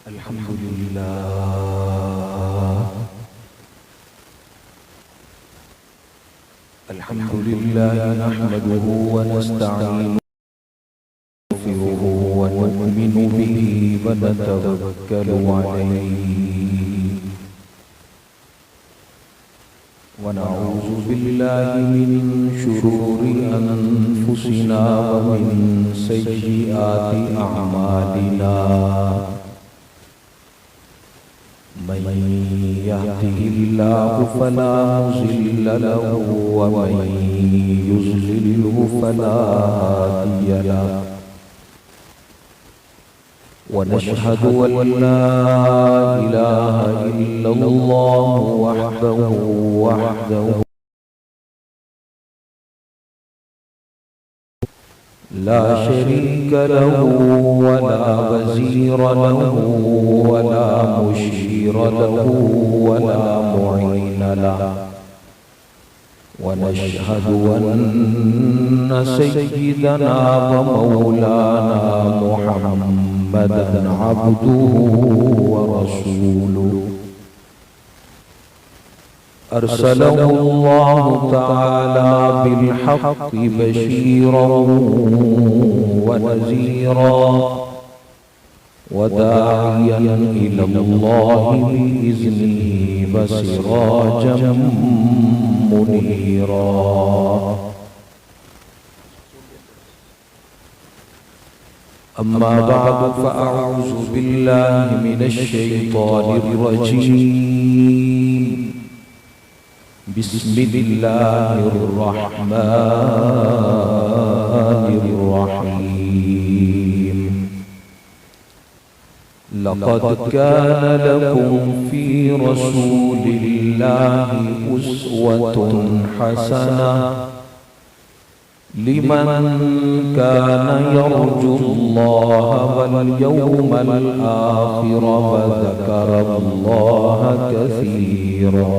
अल्हम्दुलिल्लाह नहमदुहु व नस्तईनुहु व नु'मिनु बिही व नतवक्कलु अलैहि व नऊज़ु बिल्लाहि मिन शुरूरि अनफुसिना व मिन सय्यिआति अअमालिना। मन यहदिहिल्लाहु फला मुज़िल्ल लहु व मन युज़लिल्हु फला हादिय लहु। व नशहदु अन ला इलाहा इल्लल्लाहु वहदहु ला शरीक लहु व ला वज़ीर लहु व ला मुशीर लहु व ला मुईन लहु। व नशहदु अन्न सय्यिदना व मौलाना मुहम्मदन अब्दुहु व रसूलुहु अरसलहुल्लाहु तआला बिलहक़्क़ि बशीरन व नज़ीरा व दाइयन इलल्लाहि बिइज़्निही व सिराजम मुनीरा। अम्मा बअद फ़अऊज़ु बिल्लाहि मिनश शैतानिर रजीम। बिस्मिल्लाहिर्रहमानिर्रहीम। लक़द कान लकुम फ़ी रसूलिल्लाहि उस्वतुन हसनह लिमन कान यर्जुल्लाह वल यौमल आखिर व ज़करल्लाह कसीरा।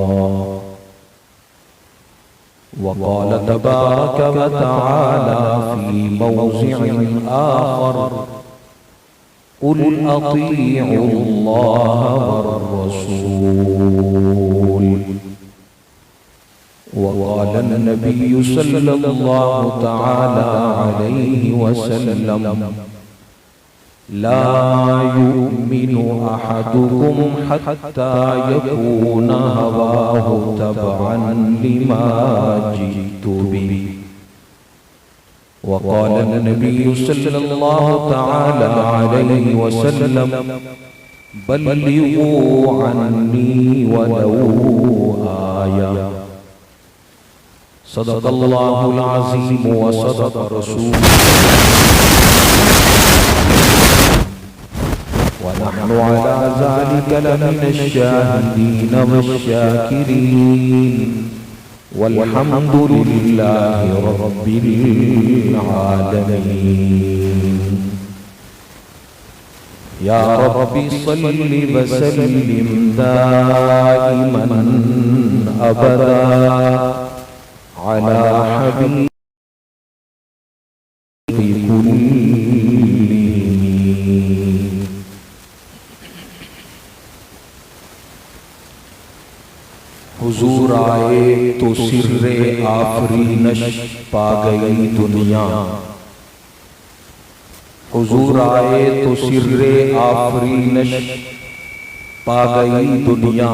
वक़ाल तबारक व तआला फ़ी मौज़िइन आख़र क़ुल अतीअुल्लाह वर्रसूल। वक़ाल नबिय्यु सल्लल्लाहु तआला अलैहि वसल्लम ला युमिनु अहदुकुम हत्ता यकून हवाहु तबअन लिमा जितु बिही। वक़ाल नबिय्यु सल्लल्लाहु तआला अलैहि वसल्लम बल्लिगू अन्नी वलौ आया। सदक़ल्लाहुल अज़ीम व सदक़ रसूलुहु व नहनु अला ज़ालिका लमिनश शाहिदीन वश्शाकिरीन वल्हम्दुलिल्लाहि रब्बिल आलमीन। या रब्बि सल्लि व सल्लिम दाइमन अबदा अला हबीबि कुल्लिहिम। हुजूर आए तो सिर्रे आफरीनश पा गई दुनिया। हुजूर आए तो सिर्रे आफरीनश पा गई दुनिया।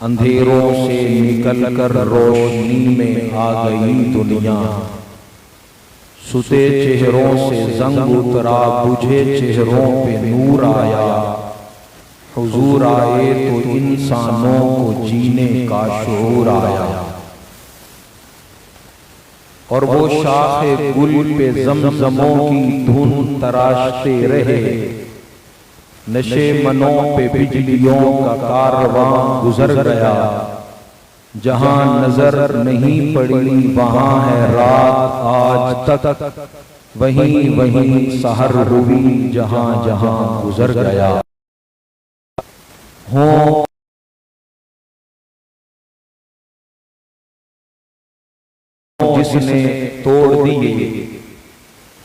अंधेरों से निकल कर रोशनी में आ गई दुनिया। सुते चेहरों से जंग उतरा, बुझे चेहरों पे नूर आया। हुजूर आए तो इंसानों को जीने का शऊर आया। और वो शाखे गुल पे ज़मज़मों की धुन तराशते रहे। नशे मनों पे बिजलियों का कारवां गुजर गया। जहां नजर नहीं पड़ी वहां है रात आज तक। वहीं वहीं सहर हुई जहां जहां गुजर गया। हो जिसने तोड़ दिए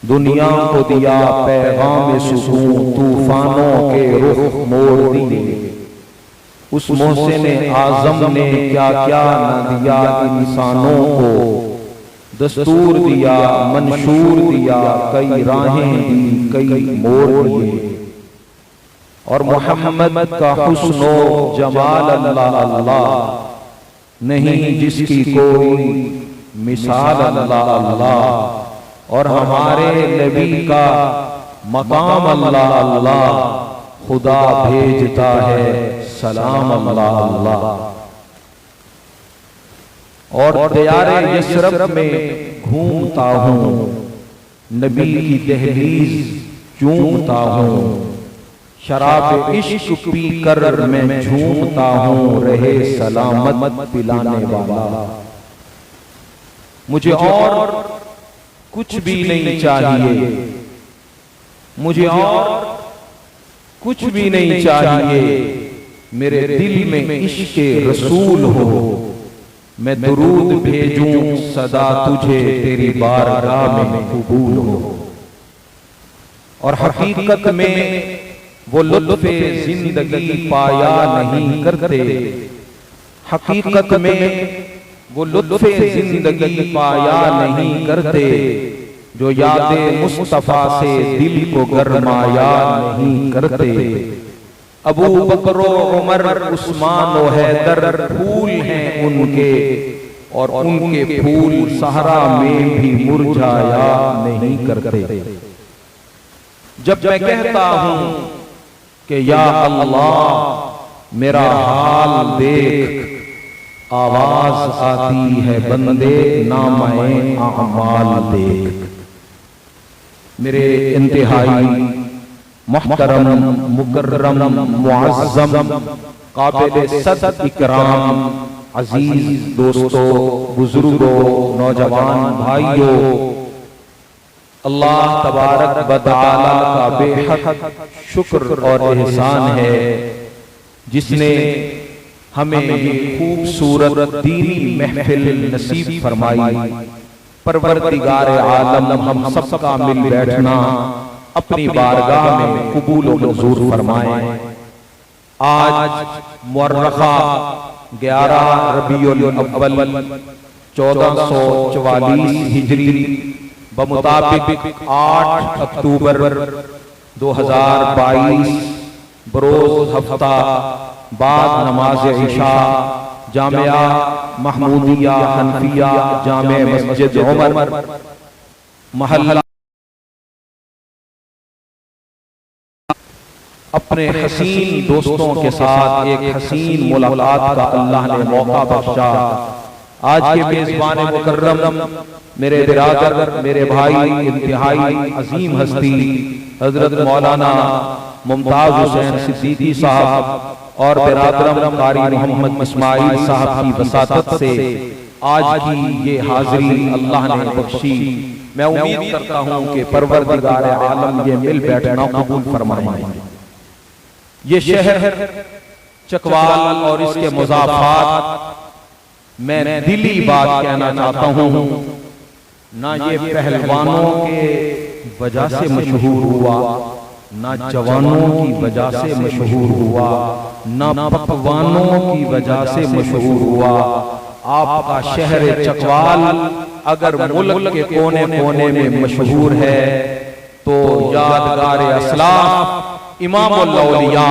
दुनिया को दिया पैगाम सुकून, तूफानों के रुख मोड़ दिए। उस मोहसिन आजम ने क्या क्या न दिया इंसानों को, दस्तूर दिया, मंशूर दिया, कई राहें दी, कई मोड़ दिए। और मोहम्मद का हुस्नो जमाल अल्लाह अल्लाह, नहीं जिसकी कोई मिसाल अल्लाह अल्लाह। और हमारे नबी का मकाम अल्लाह अल्लाह, खुदा भेजता है सलाम अल्लाह अल्लाह। और दियारे यसरब में घूमता हूँ, नबी की दहलीज चूमता हूँ। शराब इश्क पी कर मैं झूमता हूँ, रहे सलामत पिलाने वाला। मुझे और कुछ भी नहीं चाहिए, मुझे और कुछ भी नहीं चाहिए। मेरे दिल में इश्क रसूल हो, मैं दुरूद भेजूं सदा तुझे, तेरी बारगाह में कबूल हो। और हकीकत में वो लुत्फ़े जिंदगी पाया नहीं करते, हकीकत में वो लुत्फ़े जिंदगी पाया नहीं करते, जो यादे मुस्तफा से दिल को गरमाया नहीं करते। अबू बकर उमर उस्मान और हैदर फूल हैं उनके, और उनके फूल सहरा में भी मुरझाया नहीं करते। जब मैं कहता हूं कि या अल्लाह मेरा हाल देख, आवाज आती है बंदे नामाए आमाल देख। मेरे इंतहाई मुहतरम मुकर्रम मुअज़्ज़म काबिल सद इकराम अजीज दोस्तों, बुजुर्गों, नौजवान भाइयों, अल्लाह तबारक व तआला का बेहद शुक्र और एहसान है जिसने हमें ये खूबसूरत दीनी महफिल नसीब फरमाई। परवरदिगार आलम हम सबका मिल बैठना अपनी बारगाह में कबूल व मंजूर फरमाए। आज मुअर्रखा 11 रबीउल अव्वल 1444 हिजरी बमुताबिक 8 अक्टूबर 2022 बरोज हफ्ता बाद नमाज इशा जामिया महमूदिया हनफिया जामे मस्जिद उमर महल्ला अपने हसीन दोस्तों के साथ एक हसीन मुलाकात का अल्लाह ने मौका बख्शा। आज के मेजबान मुकर्रम मेरे बिरादर, मेरे भाई, इंतहाई अजीम हस्ती हजरत मौलाना मुमताज हुसैन सिद्दीकी साहब और बिरादरम कारी मोहम्मद इस्माइल साहब की वसातत से आज की ये हाजिरी अल्लाह ने बख्शी। मैं उम्मीद करता हूँ कि परवरदिगार आलम ये मिल बैठना कबूल फरमाएंगे। ये शहर चकवाल और इसके मुज़ाफ़ात, मैं दिली बात कहना चाहता हूँ, ना ये पहलवानों के वजह से मशहूर हुआ, ना जवानों की वजह से मशहूर हुआ, ना पकवानों की वजह से मशहूर हुआ। आपका शहर चकवाल अगर मुल्क के कोने कोने में मशहूर है तो यादगार असलाफ इमामुल औलिया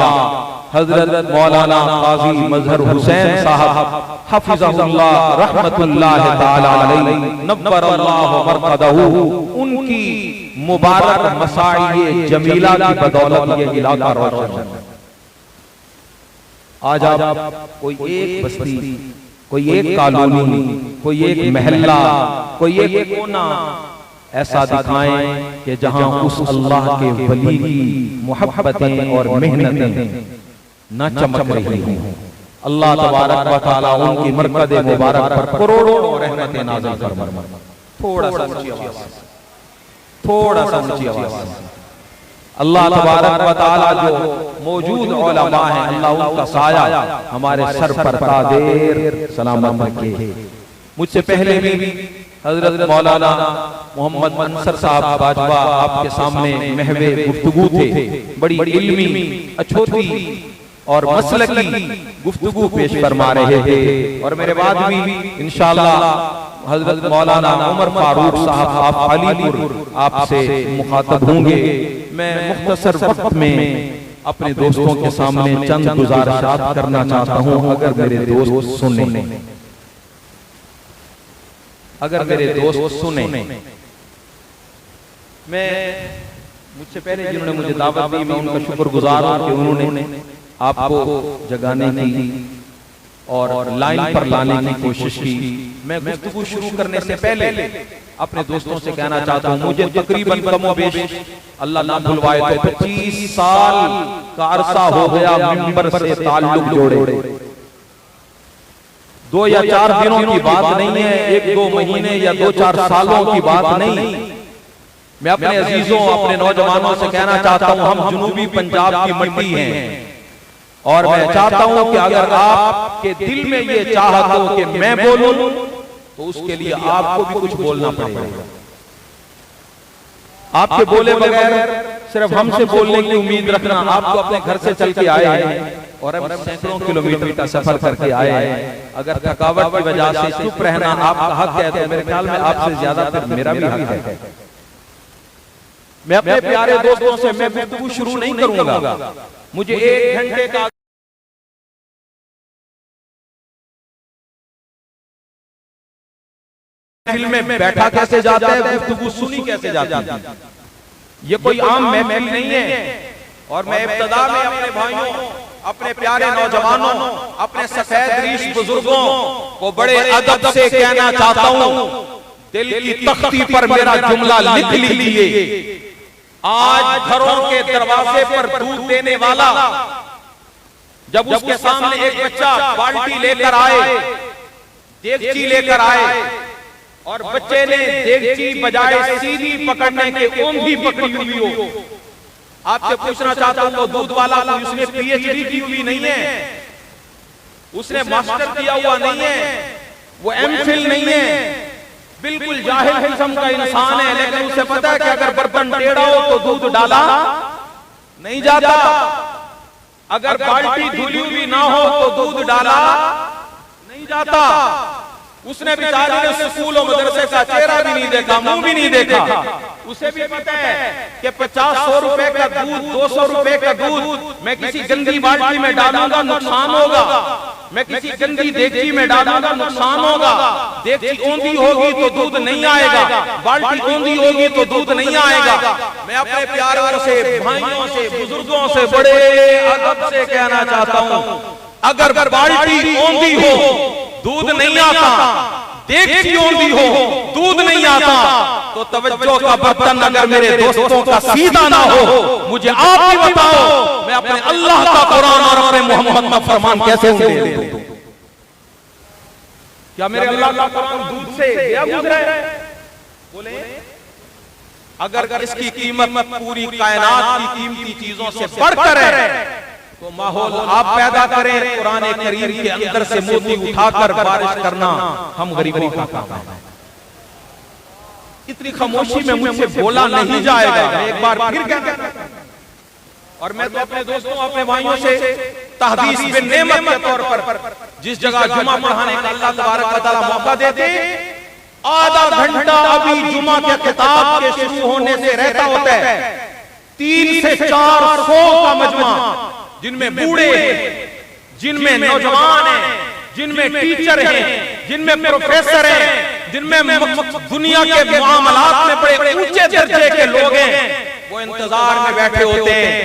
हजरत मौलाना काजी मजहर हुसैन साहब हफिज़हुल्लाह रहमतुल्लाह ताला अलैहि नव्वरल्लाहु मरक़दहू, उनकी मुबारक मसाई जमीला की बदौलत ये इलाका रोशन है। आज आप कोई एक बस्ती, कोई एक कॉलोनी, कोई एक महल्ला, कोई एक कोना ऐसा दिखाएं कि जहां उस अल्लाह के वली की मोहब्बतें और मेहनतें न चमक रही हों। अल्लाह तबारक व तआला उनकी मरकद मुबारक पर करोड़ों रहमतें नाज़िल फरमाए। थोड़ा सा ऊंची आवाज, थोड़ा सा ऊंची आवाज। अल्लाह तबारक व तआला जो मौजूद उलमा हैं, अल्लाह उनका साया हमारे सर पर तादेर सलामत रखे। मुझसे पहले भी हजरत मौलाना मोहम्मद अंसर साहब बाजवा आपके सामने महवे गुफ्तगू थे, बड़ी इल्मी, अछूती और मसलकी गुफ्तगू पेश फरमा रहे थे। और मेरे बाद भी इंशाअल्लाह हजरत मौलाना उमर फारूक साहब आप अलीपुर आपसे मुखातब होंगे। मैं मुख्तसर वक्त में अपने दोस्तों के सामने चंद गुजारिशात करना चाहता हूं, अगर मेरे दोस्त सुने, अगर मेरे दोस्त सुने। मैं मुझसे पहले जिन्होंने मुझे दावत दी, मैं उनका शुक्रगुजार हूं कि उन्होंने आपको जगाने की और लाइन पर लाने की कोशिश की। मैं गुफ्तगू शुरू करने से पहले अपने दोस्तों से कहना चाहता हूं, मुझे तकरीबन कमोबेश अल्लाह ना भुलवाए तो 25 साल का अरसा हो गया मिंबर से ताल्लुक जोड़े। 2 या 4 दिनों की बात नहीं है, 1-2 महीने या 2-4 सालों की बात नहीं। मैं अपने अजीजों, अपने नौजवानों से कहना चाहता हूं, हम जनूबी पंजाब की मिट्टी हैं और मैं चाहता हूं कि अगर आपके दिल में ये चाहत हो कि मैं बोलूं तो उसके लिए आपको भी कुछ बोलना पड़ेगा। आपके बोले बगैर सिर्फ हमसे बोलने की उम्मीद रखना, आपको अपने घर से चल के आए हैं और अब सैकड़ों किलोमीटर का सफर करके आए हैं। अगर थकावट की वजह से चुप रहना आपका हक है तो मेरे ख्याल में आपसे ज्यादा फिर मेरा भी हक है। मैं अपने प्यारे दोस्तों से मैं गुफ्तगू शुरू नहीं करूंगा, मुझे 1 घंटे का महफिल में बैठा कैसे जाता है, गुफ्तगू सुनी कैसे जाती है, ये कोई आम महफिल नहीं है। और मैं इब्तिदा में अपने भाइयों, अपने प्यारे नौजवानों, अपने सफेद रीश बुजुर्गों को बड़े अदब से कहना चाहता हूं, दिल की तख्ती पर मेरा जुमला लिख लीजिए। आज घरों के दरवाजे पर दूध देने वाला जब उसके सामने एक बच्चा बाल्टी लेकर आए, देगची लेकर आए और बच्चे ने देगची बजाय सीधी पकड़ने के ओंधी पकड़ी हुई हो, आपसे पूछना चाहता हूं, तो दूध वाला उसने पीएचडी की हुई नहीं है, उसने मास्टर किया हुआ नहीं है, वो एमफिल नहीं है, बिल्कुल जाहिल किस्म का इंसान है, लेकिन उसे पता है कि अगर बर्तन टेढ़ा हो तो दूध डाला नहीं जाता, अगर बाल्टी धुली हुई ना हो तो दूध डाला नहीं जाता। उसने बेचारे ने स्कूल और मदरसे का चेहरा भी नहीं देखा, मुंह भी नहीं देखा। उसे भी पता है कि 50-100 रुपए का दूध, 200 रुपए का दूध मैं किसी गंदी बाल्टी में डालूंगा नुकसान होगा, मैं किसी गंदी देगची में डालूंगा नुकसान होगा। देगची औंधी होगी तो दूध नहीं आएगा, बाल्टी औंधी होगी तो दूध नहीं आएगा। मैं अपने प्यारों से, भाइयों से, बुजुर्गों से बड़े अदब से कहना चाहता हूं, अगर बाल्टी औंधी हो दूध नहीं आता, देगची औंधी हो दूध नहीं आता, तो तवज्जो का बर्तन अगर मेरे दोस्तों का सीधा ना हो, मुझे आप ही बताओ मैं अपने अल्लाह का कुरान और अपने मोहम्मद का फरमान कैसे उंगली दूं? क्या मेरे अल्लाह का कुरान दूध से गया गुजरा है? बोले अगर इसकी कीमत पूरी कायनात की कीमती चीजों से बढ़कर है तो माहौल आप पैदा करें, कुरान करीम के अंदर से मोती उठाकर बारिश करना हम गरीबों का काम है। इतनी खामोशी में मुझसे बोला नहीं जाएगा, मैं एक बार फिर कहता हूं। और मैं तो अपने दोस्तों, अपने भाइयों से तहदीस बिन नेमत के तौर पर जिस जगह जुमा पढ़ाने का अल्लाह तबारक व तआला मौका देते, आधा घंटा अभी जुमा के खिताब के शुरू होने से रहता होता है, 300 से 400 का मजमा, जिनमें बूढ़े हैं, जिनमें नौजवान हैं, जिनमें टीचर हैं, जिनमें प्रोफेसर हैं, जिनमें दुनिया के मामलात में बड़े ऊंचे दर्जे के लोग हैं, वो इंतजार में बैठे होते हैं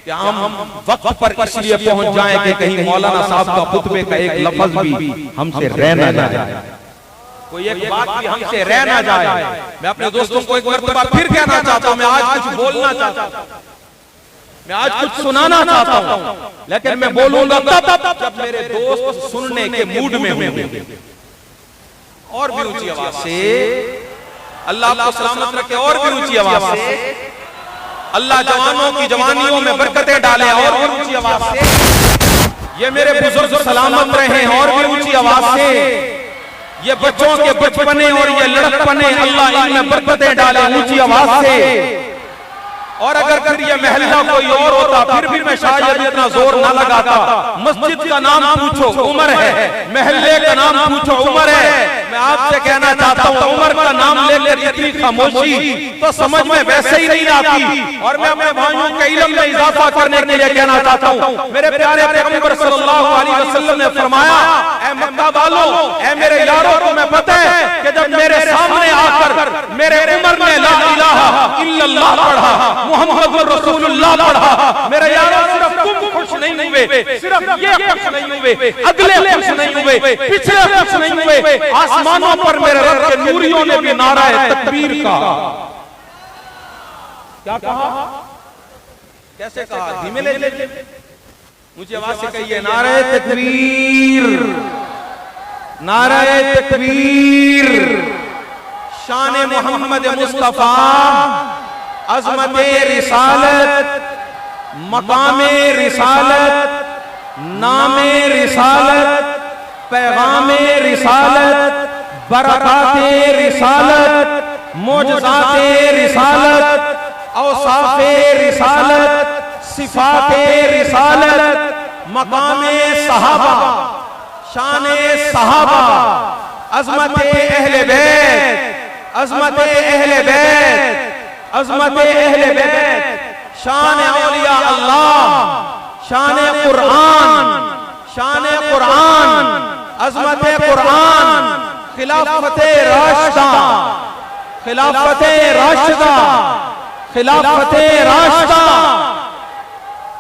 कि हम वक्त पर इसलिए पहुंच जाएं कि कहीं मौलाना साहब का खुतबे का एक लफ्ज भी हमसे रह ना जाए, कोई एक बात भी हमसे रह ना जाए। मैं अपने दोस्तों को एक बार फिर कहना चाहता हूं, मैं आज कुछ बोलना चाहता हूं, मैं आज कुछ सुनाना चाहता हूं, लेकिन मैं बोलूंगा तब जब मेरे दोस्त सुनने के मूड में होंगे। और भी ऊंची आवाज से अल्लाह आपको सलामत रखे, और भी ऊंची आवाज से अल्लाह जवानों की जवानियों में बरकतें डाले, और भी ऊंची आवाज से ये मेरे बुजुर्ग सलामत रहे, और भी ऊंची आवाज से ये बच्चों के बचपने और ये लड़कपने अल्लाह इनमें बरकतें डाले ऊंची आवाज से। और अगर फिर ये महल्ला कोई और होता फिर भी मैं शायद इतना जोर ना लगाता। मस्जिद का नाम पूछो उमर है, महल्ले का नाम पूछो उमर है। मैं आपसे कहना चाहता हूँ उमर का नाम लेकर इतनी खामोशी तो समझ में वैसे ही नहीं आती। और मैं अपने भाइयों के इल्म में इजाफा करने के लिए कहना चाहता हूँ, मेरे प्यारे पैगंबर सल्लल्लाहु अलैहि वसल्लम ने फरमाया, ऐ मक्का वालों, ऐ मेरे यारों, तुम्हें पता है कि जब मेरे सामने आकर मेरे उमर ने ला इलाहा इल्लल्लाह पढ़ा, मुहम्मद रसूलुल्लाह पढ़ा, मेरे यारों सिर्फ तुम खुश नहीं हुए, सिर्फ ये खुश नहीं हुए, अगले खुश नहीं हुए, पिछले खुश नहीं हुए, आसमानों पर मेरे रब के नूरियों ने भी नारा तकबीर का क्या कहा, कैसे कहा, धीमे ले मुझे आवाज से कहिए, नारे तकबीर, नारे तकबीर, शान मोहम्मद मुस्तफा, अज़मत रिसालत, मकामे रिसालत, नामे रिसालत, पैगामे रिसालत, बरकाते रिसालत, मोजज़ाते रिसालत, औसाफे रिसालत, सिफाते रिसालत, मकामे सहाबा, शाने सहाबा, अज़मते अहले बैत, अज़मते अहले बैत, अज़मते अहले बैत, शान औलिया अल्लाह, शान कुरान, शान कुरान, अज़मते कुरान, खिलाफते राशिदा, खिलाफते राशिदा, खिलाफते राशिदा।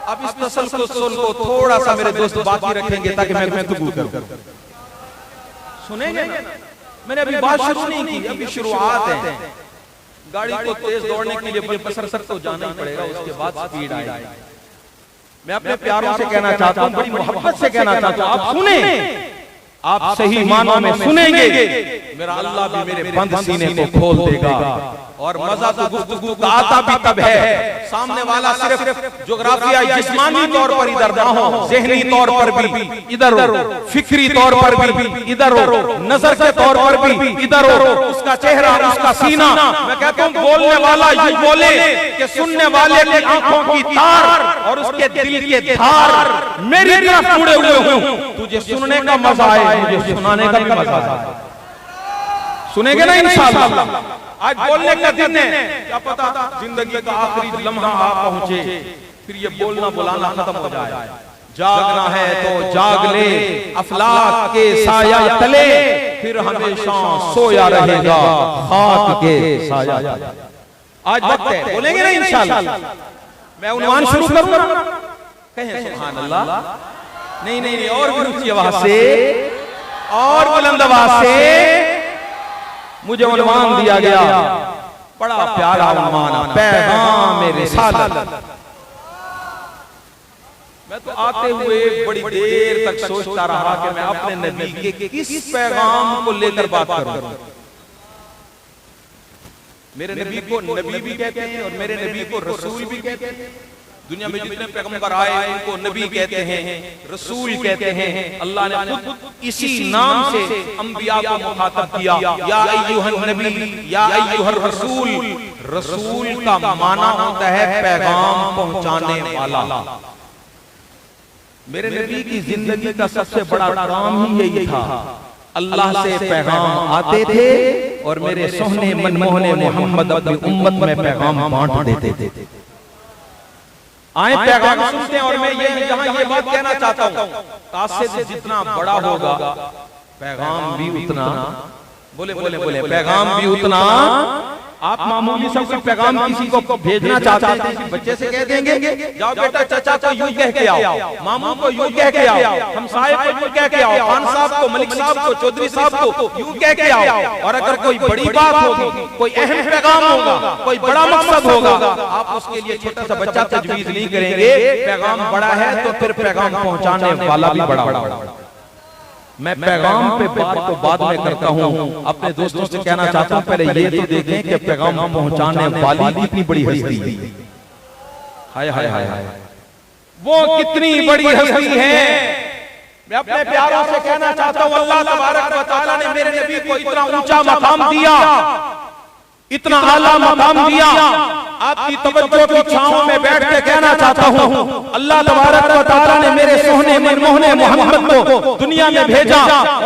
अब इस तसल्सल को थोड़ा सा मेरे दोस्त बाकी रखेंगे ताकि मैं गुफ्तगू करूं, सुनेंगे। मैंने अभी बात शुरू नहीं की, अभी शुरुआत है। गाड़ी को तेज दौड़ने के लिए बसर तो जाना ही पड़ेगा, उसके बाद स्पीड आएगी। मैं अपने प्यारों से कहना चाहता हूं, बड़ी मोहब्बत से कहना चाहता हूं, आप सुने, आप सही मानों में सुनेंगे, मेरा अल्लाह भी मेरे बंद सीने को खोल देगा। और मजा तो गुफ्तगू का आता भी तब है, सामने वाला सिर्फ जोग्राफिया जिस्मानी तौर पर इधर ना हो, ज़हनी तौर पर भी इधर हो, फिक्री तौर पर भी इधर हो, नजर के तौर पर भी इधर हो, उसका चेहरा, उसका सीना। मैं कहता हूँ बोलने वाला यूं बोले कि सुनने वाले की आंखों की तार और उसके दिल के धार मेरी तरफ मुड़े हुए हों। तुझे सुनने का मजा आए, मुझे सुनाने का भी मजा आए। सुनेंगे ना इंशाअल्लाह। आज बोलने का दिन है, क्या पता जिंदगी का आखिरी लम्हा आ पहुंचे, फिर ये बोलना बुलाना खत्म हो जाए। जागना है तो जाग ले, अफलाक के साया तले, फिर हमेशा सोया रहेगा खाक के साया। आज वक्त है, बोलेंगे ना इंशाअल्लाह। मैं उन्वान शुरू करूंगा, कहें सुभान अल्लाह। नहीं नहीं नहीं, और भी ऊंची आवाज से और बुलंद आवाज से मुझे उन्वान दिया गया, बड़ा प्यारा उन्वान, पैगाम रिसालत। मैं तो आते हुए बड़ी देर तक सोचता रहा कि मैं अपने नबी के किस पैगाम को लेकर बात करूं। मेरे नबी को नबी भी कहते हैं और मेरे नबी को रसूल भी कहते हैं। दुनिया में जितने पैगंबर आए उनको नबी कहते हैं, रसूल कहते हैं। अल्लाह ने खुद इसी नाम से अंबिया को मुखातब किया, या अय्युहन नबी, या अय्युहर रसूल। रसूल का माना होता है पैगाम पहुंचाने वाला। मेरे नबी की जिंदगी का सबसे बड़ा काम ही यही था, अल्लाह से पैगाम आते थे और मेरे सोहने मनमोहने मोहम्मद अपनी उम्मत में पैगाम बांट देते थे। आए पैगाम सुनते हैं। और मैं ये यहाँ ये बात कहना चाहता हूँ, कासिद जितना बड़ा होगा पैगाम भी उतना, बोले बोले बोले, पैगाम भी उतना। आप मामूली सा कोई पैगाम किसी को भेजना चाहते हैं, किसी बच्चे से कह देंगे जाओ बेटा चाचा को यूं कह के आओ, मामू को यूं कह के आओ, हमसाये को यूं कह के आओ, खान साहब को, मलिक साहब को, चौधरी साहब को यूं कह के आओ। और अगर कोई बड़ी बात होगी, कोई अहम पैगाम होगा, कोई बड़ा मकसद होगा, आप उसके लिए छोटा सा बच्चा तजवीज नहीं करेंगे। पैगाम बड़ा है तो फिर पैगाम पहुंचाने वाला भी बड़ा। मैं पैगाम पे बात तो बाद में करता हूँ, अपने दोस्तों से कहना चाहता हूँ पहले ये तो देखें कि पैगाम पहुंचाने वाली भी इतनी बड़ी हस्ती है। हाय हाय हाय हाय, वो कितनी बड़ी हस्ती है मैं अपने प्यारों से कहना चाहता हूं, अल्लाह तबारक व तआला ने मेरे नबी को इतना ऊंचा मकाम दिया, इतना आला मकाम दिया। आपकी तवज्जो की छांव में बैठ के कहना चाहता हूं, अल्लाह तबारक व तआला ने मेरे सोहने मनमोहने मोहम्मद को दुनिया में भेजा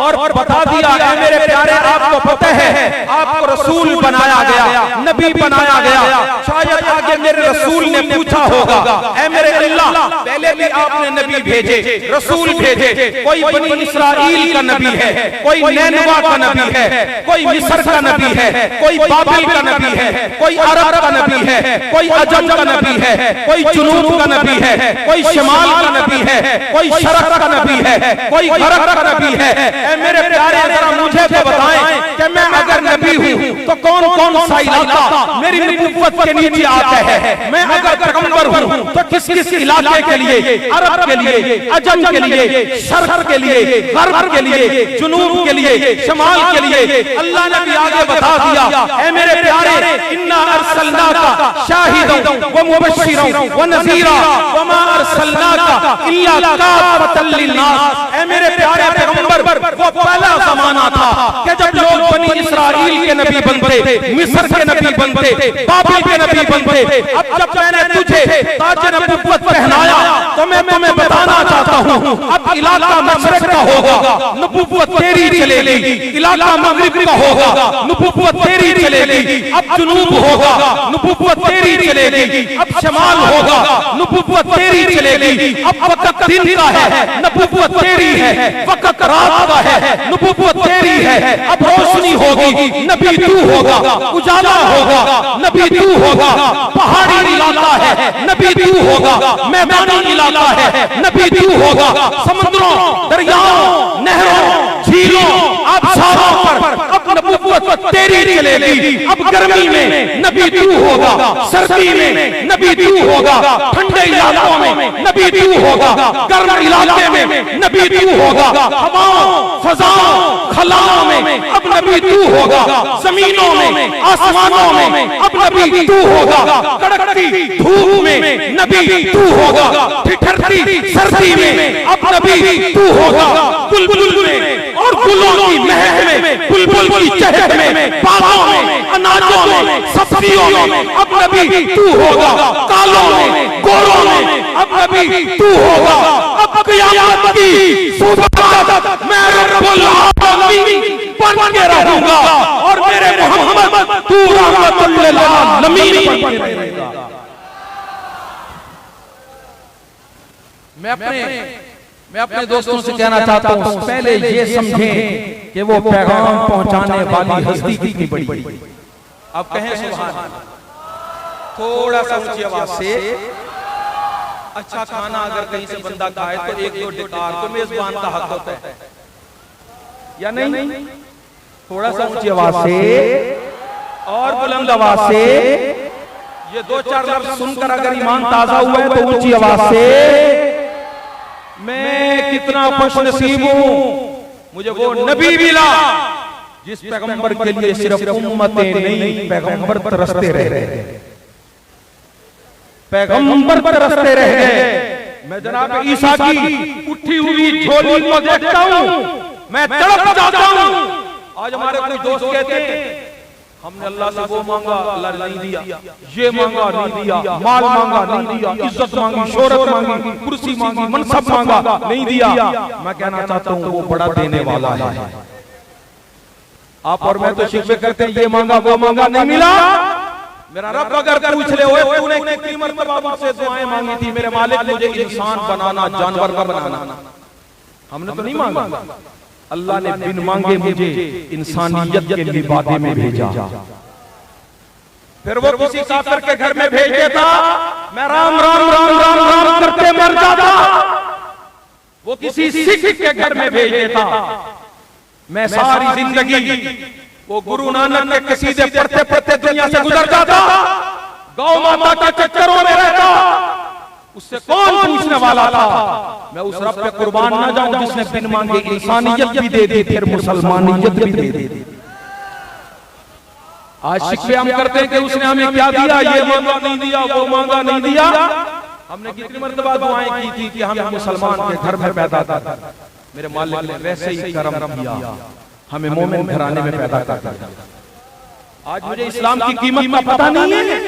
और बता दिया, ऐ मेरे प्यारे आपको पता है आपको रसूल बनाया गया, नबी बनाया गया। शायद आगे मेरे रसूल ने पूछा होगा, ऐ मेरे अल्लाह पहले भी आपने नबी भेजे, रसूल भेजे, कोई बनी इस्राइल का नबी है, कोई नैनवा का नबी है, कोई मिस्र का नबी है, कोई बाबिल का नबी है, कोई अरब का नबी है, कोई अजम का नबी है, कोई जुनूब का नबी है, कोई शिमाल का नबी है, कोई शरक का नबी है, कोई गरब का नबी है। ऐ मेरे प्यारे जरा मुझे तो बताएं कि मैं अगर नबी हूं तो कौन कौन सा इलाका मेरी नबूवत के नीचे आता है? मैं अगर पैगंबर हूं तो किस किस इलाके के लिए, अरब के लिए, अजम के लिए, शरक के लिए, गरब के लिए, जुनूब के लिए, शिमाल के लिए अल्लाह ने भी आगे बता दिया, ऐ मेरे प्यारे इन्ना अरसलनाका शाहिदन व मुबश्शिरन व नज़ीरा व मा अरसलनाका इल्ला काफ़तल लिन्नास। ऐ मेरे प्यारे पैगंबर वो पहला ज़माना था कि जब लोग बनी इस्राइल के नबी बनते, मिस्र के नबी बनते, बाबिल के नबी बनते। अब जब मैंने तुझे ताज नबूवत पहनाया तो मैं तुम्हें बताना चाहता हूं, अब इलाका मशरिक का होगा, नबूवत तेरी चलेगी, इलाका मगरिब का होगा, नबूवत तेरी चलेगी, अब जुनूब होगा, नबूवत तेरी चलेगी, अब शमाल होगा, नबूवत तेरी चलेगी, अब वक्त दिन का है, नबूवत तेरी है, वक्त रात का है, नबूवत तेरी है, अब रोशनी होगी, नबी तू होगा, उजाला होगा, नबी तू होगा, पहाड़ी इलाका है, नबी तू होगा, मैदानी इलाका है, नबी तू होगा, समुद्रों, दरियाओं, नहरों, झीलों, आबशारों पर अब नबूवत तेरी चलेगी। अब गर्मी में नबी तू होगा, सर्दी में नबी तू होगा, ठंडे इलाकों में नबी तू होगा, गर्म इलाके में नबी तू होगा, हवाओं, फजाओं, खलाओं में अब नबी तू होगा, जमीनों में, आसमानों में अब नबी तू होगा, कड़कती धूप में नबी तू होगा, ठिठुरती सर्दी में अब नबी तू होगा, बुलबुल में और गुलों की महक में, बुलबुल की चहक में, बागों में, अनाजों में, सब्जियों में अब नबी तू होगा, कालों में, गोरों में अब नबी तू होगा। अब क़यामत की सुबह मैं रब्बुल आलमीन बन के रहूंगा और मेरे मोहम्मद तू रहमतुल लिल आलमीन बन के रहेगा। मैं अपने दोस्तों से कहना चाहता हूं, पहले ये समझें कि वो पैगाम पहुंचाने वाली हस्ती कितनी बड़ी। अब कहें सुभान अल्लाह। थोड़ा सा ऊंची आवाज से, अच्छा खाना अगर कहीं से बंदा खाए तो एक दो डिकार तो मेजबान का हक होता है या नहीं? थोड़ा सा ऊंची आवाज से और बुलंद आवाज से, ये दो चार लफ्ज सुनकर अगर ईमान ताजा हुआ है तो ऊंची आवाज से, मैं कितना खुशनसीब हूं, मुझे वो नबी मिला जिस पैगंबर के लिए सिर्फ उम्मतें नहीं पैगंबर तरसते रह गए, पैगंबर तरसते रह गए। मैं जनाब ईसा की उठी हुई झोली को देखता हूं, मैं तड़प जाता हूं। आज हमारे कुछ दोस्त कहते हैं हमने अल्लाह से वो मांगा, अल्लाह ने नहीं दिया, ये मांगा नहीं दिया, माल मांगा नहीं दिया, इज्जत मांगी, शोहरत मांगी, कुर्सी मांगी, मनसब मांगा नहीं दिया। मैं कहना चाहता हूँ वो बड़ा देने वाला है। आप और मैं तो शिकवे करते हैं, ये मांगा वो मांगा नहीं मिला। मेरा रब अगर पूछ ले, ओए तूने कितनी मरतबा मुझसे दुआएं मांगी थी, मेरे मालिक मुझे इंसान बनाना, जानवर का बनाना, हमने तो नहीं मांगा। अल्लाह ने बिन मांगे मुझे इंसानियत के लिबादे में भेजा। फिर वो किसी काफिर के घर में भेज देता, मैं राम राम राम राम राम करते मर जाता। वो किसी सिख के घर में भेज देता, मैं सारी जिंदगी वो गुरु नानक के कसीदे पढ़ते पढ़ते दुनिया से गुजर जाता, गौ माता के चक्करों में रहता। उससे कौन पूछने वाला था? मैं उस रब पे कुर्बान ना जाऊं जिसने बिन मांगे इंसानियत भी दे दी, फिर मुसलमानियत भी दे दी। आज शिकवे हम करते हैं कि उसने हमें क्या दिया, ये मांगा नहीं दिया, वो मांगा नहीं दिया। हमने कितनी मरतबा दुआएं की थी कि हमें मुसलमान के घर में पैदा था। मेरे मालिक ने वैसे ही करम किया, हमें मोमिन घराने में पैदा कर दिया। आज मुझे इस्लाम की कीमत का पता नहीं है।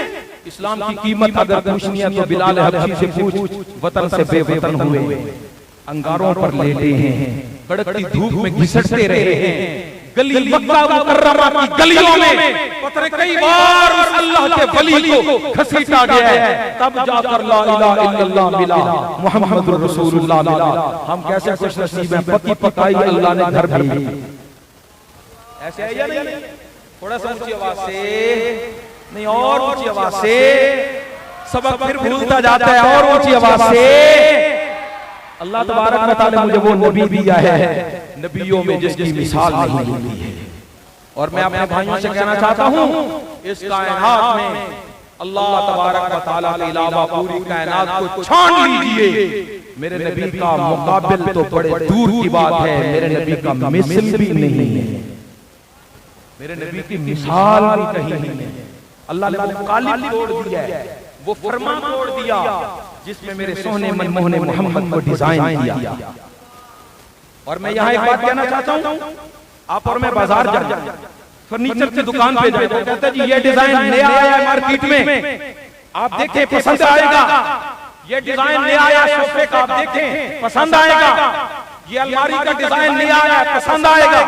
इस्लाम की कीमत अगर पूछनी है तो बिलाल हबशी से पूछ, वतन से बेवतन हुए, अंगारों पर लेटे हैं, कड़कती धूप में घिसटते रहे हैं, गली मक्का मुकर्रमा की गलियों में पता कई बार उस अल्लाह के वली को घसीटा गया है, तब जाकर ला इलाहा इल्लल्लाह मिला, मुहम्मदुर रसूलुल्लाह मिला। हम कैसे खुश नसीब हैं, पकी पकाई अल्लाह ने घर भेजी। ऐसे है या नहीं? थोड़ा सा ऊंची आवाज से, नहीं और ऊंची आवाज से, सबक फिर भूलता जाता है, और ऊंची आवाज से। अल्लाह तबारक व तआला मुझे वो नबी दिया है नबियों में जिसकी मिसाल नहीं मिली है। और मैं अपने भाइयों से कहना चाहता हूँ, इस कायनात में अल्लाह तबारक व तआला के अलावा पूरी कायनात को छान लीजिए, मेरे नबी का मुकाबिल तो बड़े दूर की बात है, मेरे नबी का मिसल भी नहीं है, मेरे नबी की मिसाल भी कहीं नहीं है। अल्लाह ने वो कालिब तोड़ दिया है, वो फरमा तोड़ दिया जिसमें मेरे सोने मनमोहने मोहम्मद को डिजाइन किया। और मैं यहाँ एक बात कहना चाहता हूँ, आप और मैं बाजार जाए, फर्नीचर की दुकान पे जाए, तो कहते हैं जी ये डिजाइन नया आया है मार्केट में, आप देखें पसंद आएगा, ये डिजाइन नया आया सोफे का, आप देखें पसंद आएगा, ये अलमारी का डिजाइन नया आया है पसंद आएगा।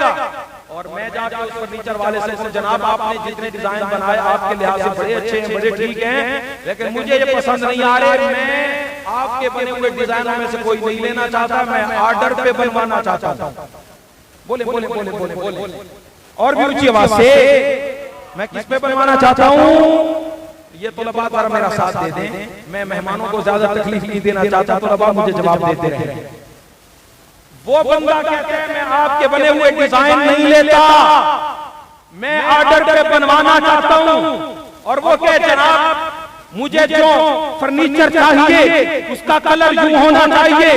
और मैं जाकर उस फर्नीचर वाले से कहूं, जनाब आपने जितने डिजाइन बनाए आपके लिहाज से बड़े अच्छे हैं, बड़े ठीक हैं, लेकिन मुझे ये पसंद नहीं आ रहे, मैं आपके बने हुए डिजाइनों में से कोई नहीं लेना चाहता, मैं ऑर्डर पे बनवाना चाहता हूं। बोले बोले बोले बोले बोले और भी ऊंची आवाज से, मैं किस पे बनवाना चाहता हूं? ये तलबा जरा मेरा साथ दे दें, मैं मेहमानों को ज्यादा तकलीफ नहीं देना चाहता, तलबा मुझे जवाब देते रहे। वो बंदा कहता है मैं आपके बने हुए डिजाइन नहीं लेता, मैं ऑर्डर पे बनवाना चाहता हूं। और वो कहे जनाब मुझे जो फर्नीचर चाहिए उसका कलर यूं होना चाहिए,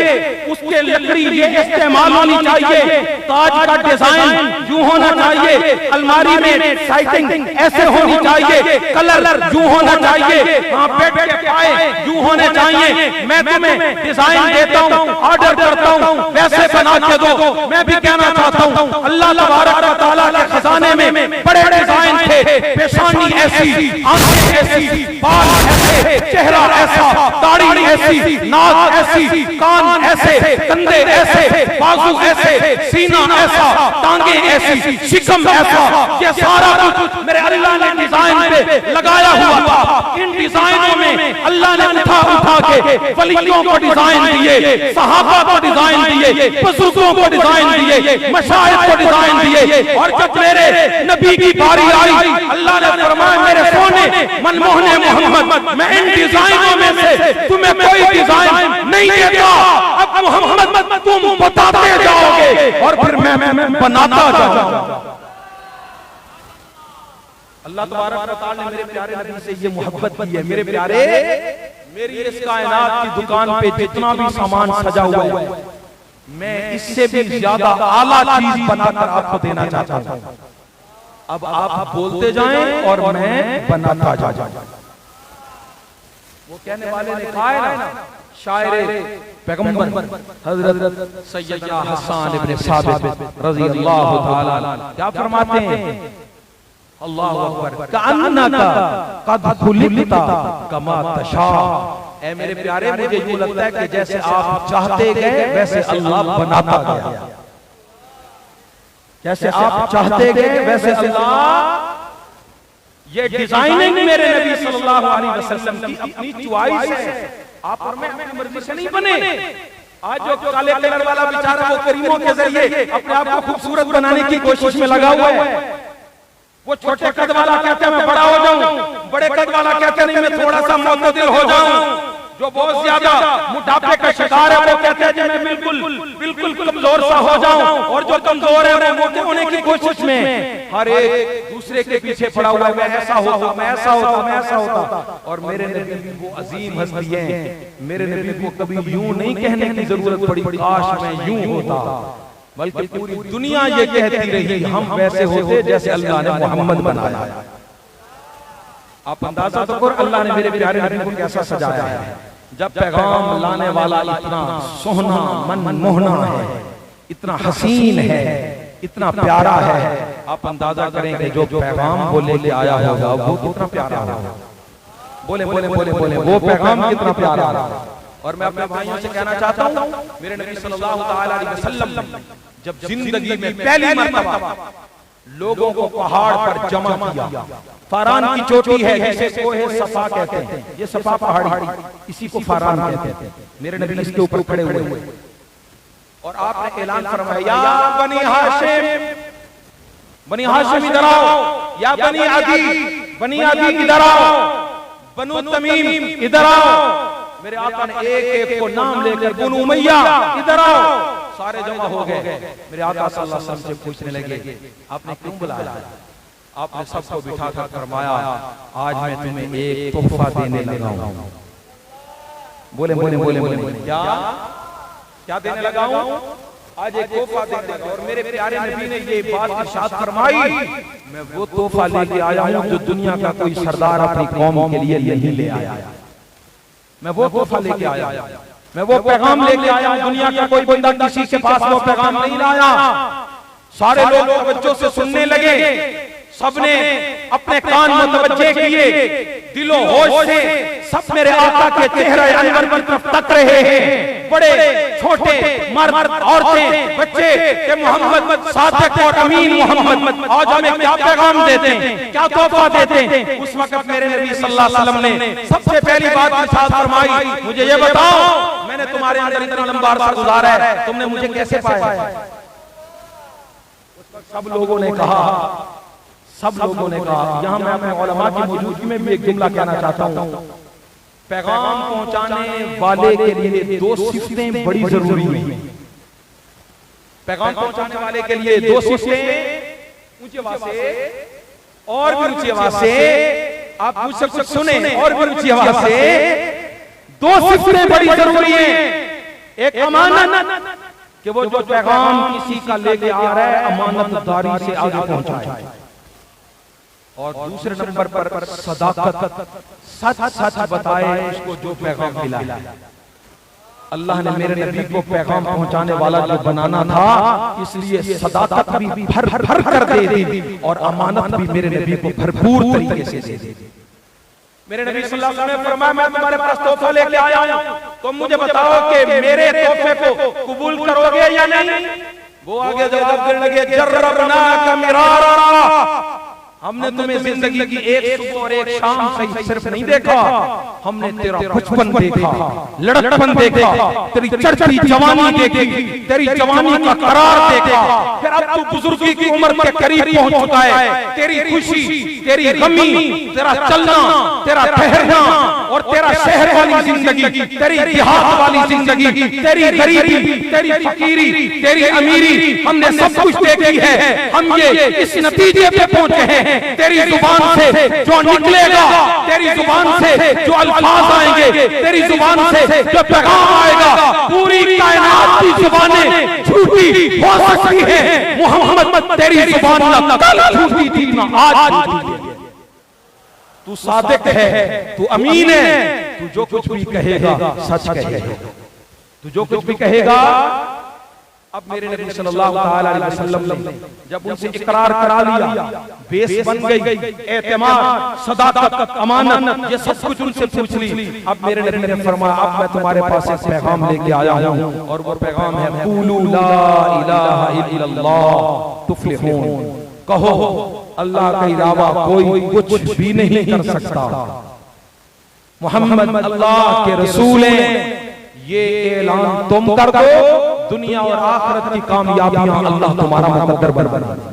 उसके लकड़ी ये इस्तेमाल होनी चाहिए, ताज का डिजाइन यूं होना चाहिए, अलमारी में साइटिंग ऐसे होनी चाहिए, कलर यूं होना चाहिए, बेड के पाए यूं होने चाहिए, मैं तुम्हें डिजाइन देता हूं, ऑर्डर करता हूं, वैसे बना के दो। मैं भी कहना चाहता हूं अल्लाह तबारक व तआला के खजाने में बड़े डिजाइन थे, पेशानी ऐसी, आंखें ऐसी, बाल ऐसे, चेहरा ऐसा, दाढ़ी ऐसी, नाक ऐसी, कान ऐसे, कंधे ऐसे, बाजू ऐसे, सीना ऐसा, टांगे ऐसी, शिकम ऐसा, ये सारा कुछ मेरे अल्लाह ने डिजाइन पे लगाया हुआ था। इन डिजाइनों में अल्लाह ने उठा उठा के वलियों को डिजाइन दिए, सहाबा को डिजाइन दिए, बुजुर्गों को डिजाइन दिए, मशाइख को डिजाइन दिए। और जब मेरे नबी की बारी आई, अल्लाह ने फरमाया मेरे सोने मनमोहने मोहम्मद, मैं इन डिजाइनों में से तुम्हें कोई डिजाइन नहीं देता, अब मोहम्मद तुम बताते जाओगे और फिर मैं बनाता जाऊंगा। अल्लाह तबारक व तआला ने मेरे प्यारे नबी से ये मोहब्बत की है। मेरे प्यारे, मेरी इस कायनात की दुकान पे जितना भी सामान सजा हुआ है, मैं इससे भी ज्यादा आला चीज बनाकर आपको देना चाहता हूं। अब आप बोलते जाएं और मैं बनाता जाऊं। वो कहने वाले ने कहा है ना, शायरे पैगंबर हजरत सैयदना हसन इब्न साबित रज़ी अल्लाह ताला क्या फरमाते हैं, अल्लाहु अकबर, कान्नका कद खुलिकता कमा तशा। ऐ मेरे प्यारे, मुझे यूं लगता है कि जैसे आप चाहते गए वैसे अल्लाह बनाता गया, जैसे आप चाहते गए वैसे अल्लाह। ये डिजाइनिंग मेरे नबी सल्लल्लाहु अलैहि वसल्लम की अपनी चॉइस है, आप और मैं अपनी मर्जी से नहीं बने। आज जो काले कलर वाला बेचारा वो करीमों के जरिए अपने आप को खूबसूरत बनाने की कोशिश में लगा हुआ है, वो छोटे कद वाला कहता है मैं बड़ा हो जाऊं, बड़े कद वाला कहता है नहीं मैं थोड़ा सा मोतदिल हो जाऊं, जो बहुत ज्यादा मोटापे का शिकार है वो कहते हैं कि मैं बिल्कुल कमजोर सा हो जाऊं, और जो कमजोर है वो मोटे होने की कोशिश में हर एक दूसरे के पीछे पड़ा हुआ है, मैं ऐसा होता, मैं ऐसा होता, मैं ऐसा होता। और मेरे नबी वो अजीम हस्ती हैं, मेरे नबी को कभी यूं नहीं कहने की जरूरत पड़ी काश मैं यूं होता, बल्कि पूरी दुनिया ये कहती रही हम वैसे होते जैसे अल्लाह ने मोहम्मद बनाया। आप अंदाजा तो करो अल्लाह ने मेरे प्यारे नबी को कैसा सजाया है। जब पैगाम लाने वाला इतना सोहना मन मोहना है, इतना हसीन है, इतना प्यारा है। आप अंदाजा करें कि जो पैगाम वो लेके आया होगा वो कितना प्यारा होगा। बोले बोले बोले बोले वो पैगाम कितना प्यारा होगा। और मैं अपने भाइयों से कहना चाहता हूँ, मेरे नबी सल्लल्लाहु अलैहि वसल्लम जब जिंदगी में पहली मर्तबा लोगों को पहाड़ पर जमा किया, फारान की चोटी है जिसे कोहे सफा कहते हैं, ये सफा पहाड़ी, इसी को फारान कहते हैं। मेरे नबी इसके ऊपर खड़े हुए और आपने ऐलान फरमाया, या बनी हाशिम, बनी हाशिम इधर आओ, या बनी आदि इधर आओ, बनु तमीम इधर आओ। मेरे आका ने एक एक को नाम लेकर, बनु उमैया इधर आओ, सारे जमा हो गए। मेरे आका सल्लल्लाहु अलैहि वसल्लम से पूछने लगे, आपने क्यों बुलाया? आपने सबको बिठा कर फरमाया, आज मैं तुम्हें एक तोहफा देने लगा हूं। बोले बोले बोले बोले क्या क्या देने लगा हूं? आज एक तोहफा देने लगा। और मेरे प्यारे नबी ने ये बात इरशाद फरमाई, मैं वो तोहफा लेके आया हूं जो दुनिया का कोई सरदार अपनी कौम के लिए नहीं ले आया। मैं वो तोहफा लेके आया, मैं वो पैगाम लेके आया हूं, दुनिया का कोई बंदा किसी के पास वो पैगाम नहीं लाया। सारे लोग तवज्जो से सुनने लगे, सबने अपने कान मुतवज्जे किए, दिलो होश से सब मेरे आका के चेहरे अनवर की तरफ तक रहे हैं। बड़े छोटे, मर्द, औरतें, बच्चे के मोहम्मद सादिक और अमीन मोहम्मद आज हमें क्या पैगाम देते हैं, क्या तोहफा देते हैं। उस वक्त मेरे नबी सल्लल्लाहु अलैहि वसल्लम ने सबसे पहली बात इरशाद फरमाई, मुझे ये बताओ, मैंने तुम्हारे अंदर इतना लंबा अरसा गुजारा है, तुमने मुझे कैसे पाया? सब लोगों ने कहा, सब लोगों ने कहा। यहां मैं अपने उलमा की मौजूदगी में भी एक जुमला कहना चाहता हूं। पैगाम पहुंचाने वाले के लिए दो सिफतें बड़ी जरूरी हैं। पैगाम पहुंचाने वाले के लिए दो सिफतें, ऊंची आवाज से और भी ऊंची आवाज से, आप मुझसे कुछ सुने और भी ऊंची आवाज से, दो सिफतें बड़ी जरूरी हैं। एक अमानत, कि वो जो पैगाम किसी का लेके आ रहा है अमानतदारी से आगे पहुंचाए। और दूसरे नंबर पर सदाकत, सच सच बताए उसको जो पैगाम मिला है। अल्लाह ने मेरे नबी को पैगाम पहुंचाने वाला जो बनाना था, इसलिए सदाकत भी भर भर कर दे दी और अमानत भी मेरे नबी को भरपूर तरीके से दे दी। मेरे नबी सल्लल्लाहु अलैहि वसल्लम ने फरमाया, मैं तुम्हारे पास तोहफा लेके आया हूं, तुम मुझे बताओ कि मेरे तोहफे को कबूल करोगे या नहीं? वो आगे जवाब देने लगे, जर्रबनाका मिरारा, हमने तुम्हें जिंदगी की एक सुबह और एक शाम से सिर्फ नहीं देखा, हमने तेरा बचपन देखा, लड़कपन देखा, तेरी चढ़ती जवानी देखी, तेरी जवानी का करार देखा, फिर अब तू बुजुर्गी की उम्र के करीब पहुंच चुका है। तेरी खुशी, तेरी गमी, तेरा चलना, तेरा ठहरना और तेरा शहर वाली जिंदगी, तेरी देहात वाली जिंदगी, तेरी गरीबी, तेरी फकीरी, तेरी अमीरी, हमने सब कुछ देखी है। हम ये इस नतीजे पे पहुंचे हैं, तेरी जुबान से जो निकलेगा, तेरी जुबान से जो अल्फाज आएंगे, तेरी जुबान से जो पैगाम आएगा, पूरी कायनात की जुबानें झूठी हो सकती है, मोहम्मद तेरी जुबान ना कल झूठी थी ना आज झूठी है। तू सादिक है, तू अमीन है, तू जो कुछ भी कहेगा सच कहेगा, तू जो कुछ भी कहेगा। अब मेरे नबी सल्लल्लाहु अलैहि वसल्लम ने जब उनसे इकरार करा लिया, बेस बन गई, एतमाद, सदाकत, अमानत, ये सब कुछ उनसे पूछ ली। अब मेरे नबी ने फरमाया, अब मैं तुम्हारे पास एक पैगाम लेके आया हूं और वो पैगाम है, क़ूलू ला इलाहा इल्लल्लाह तुफ्लिहून, कहो अल्लाह के अलावा कोई कुछ भी नहीं कर सकता, मोहम्मद अल्लाह के रसूल हैं। ये ऐलान तुम कर दो, दुनिया और आखिरत की कामयाबियां अल्लाह तुम्हारा मुकद्दर बना दे।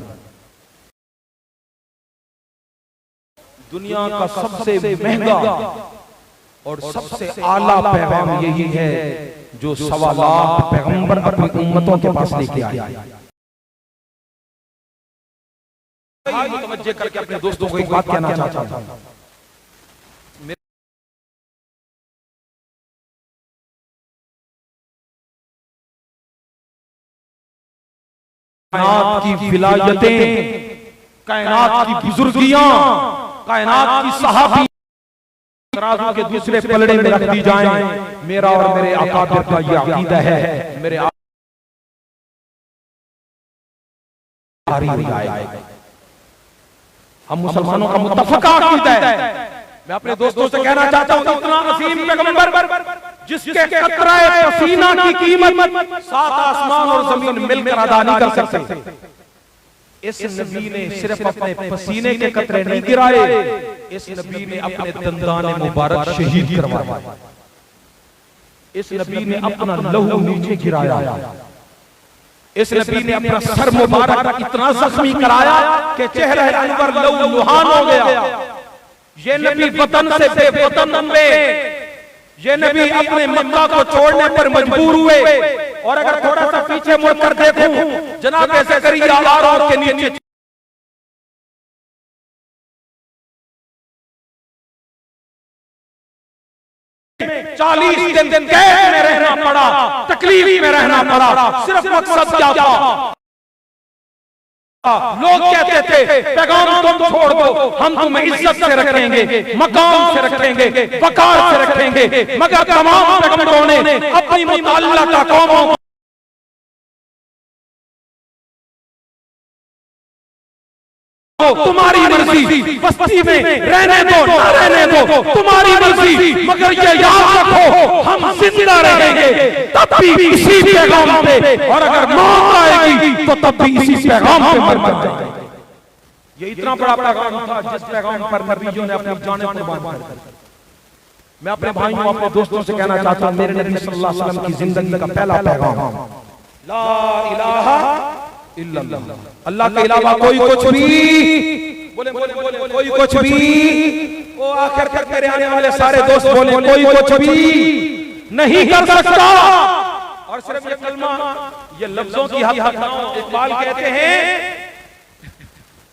दुनिया का सबसे महंगा और सबसे आला पैगाम यही है जो 1.25 लाख पैगंबर अपनी उम्मतों के पास लेके आए। मुतवज्जे करके अपने दोस्तों को एक बात कहना चाहता हूं, कायनात की विलायतें, कायनात की बुजुर्गियां, कायनात की सहाबी तराजू के दूसरे पलड़े में रख दी जाएं। मेरा और मेरे अकाबिर का ये अकीदा है। मेरे हम मुसलमानों का मुत्तफक अकीदा है। मैं अपने दोस्तों से कहना चाहता हूं, इतना असीम पैगंबर जिसके कतराए पसीना की कीमत सात आसमान और जमीन मिलकर अदा नहीं कर सकते, इस नबी ने सिर्फ अपने पसीने के कतरे नहीं गिराए, इस नबी ने अपने दंदान मुबारक शहीद करवाया, इस नबी ने अपना लहू नीचे गिराया, इस नबी ने अपना सर मुबारक इतना जख्मी कराया कि चेहरा अनवर लहू लुहान हो गया। ये नबी वतन से बेवतन हुए, ये नबी अपने मक्का को छोड़ने पर मजबूर हुए। और अगर थोड़ा सा पीछे मुड़कर देखूं, जनाब ज़करिया आरों के नीचे 40 दिन कैद में रहना पड़ा, तकलीफ में रहना पड़ा। सिर्फ मकसद क्या था? लोग कहते थे पैगाम तुम छोड़ दो, हम तुम्हें इज्जत से रखेंगे, मकाम से रखेंगे, वकार से रखेंगे। मगर तमाम पैगंबरों ने अपनी मुतअल्लिका कौमों तुम्हारी मर्जी, बस्ती में रहने दो ना रहने दो तुम्हारी मर्जी, मगर ये याद रखो हम जिंदा रहेंगे तब भी इसी पैगाम पे, और अगर मौत आएगी तो तब भी इसी पैगाम पे मर जाएंगे। ये इतना बड़ा पैगाम था जिस पैगाम पर नबियों ने अपनी जानें कुर्बान कर दी। मैं अपने भाइयों, अपने दोस्तों से कहना चाहता हूं, मेरे नबी सल्लल्लाहु अलैहि वसल्लम की जिंदगी का पहला पैगाम ला इलाहा इल्लल्लाह, अल्लाह के अलावा कोई कुछ भी, बोले बोले बोले कोई कुछ भी, वो आखिर तक मेरे आने वाले सारे दोस्त बोले कोई कुछ भी नहीं कर सकता। और सिर्फ ये कलमा, ये लफ्जों की हद तक इकबाल कहते हैं,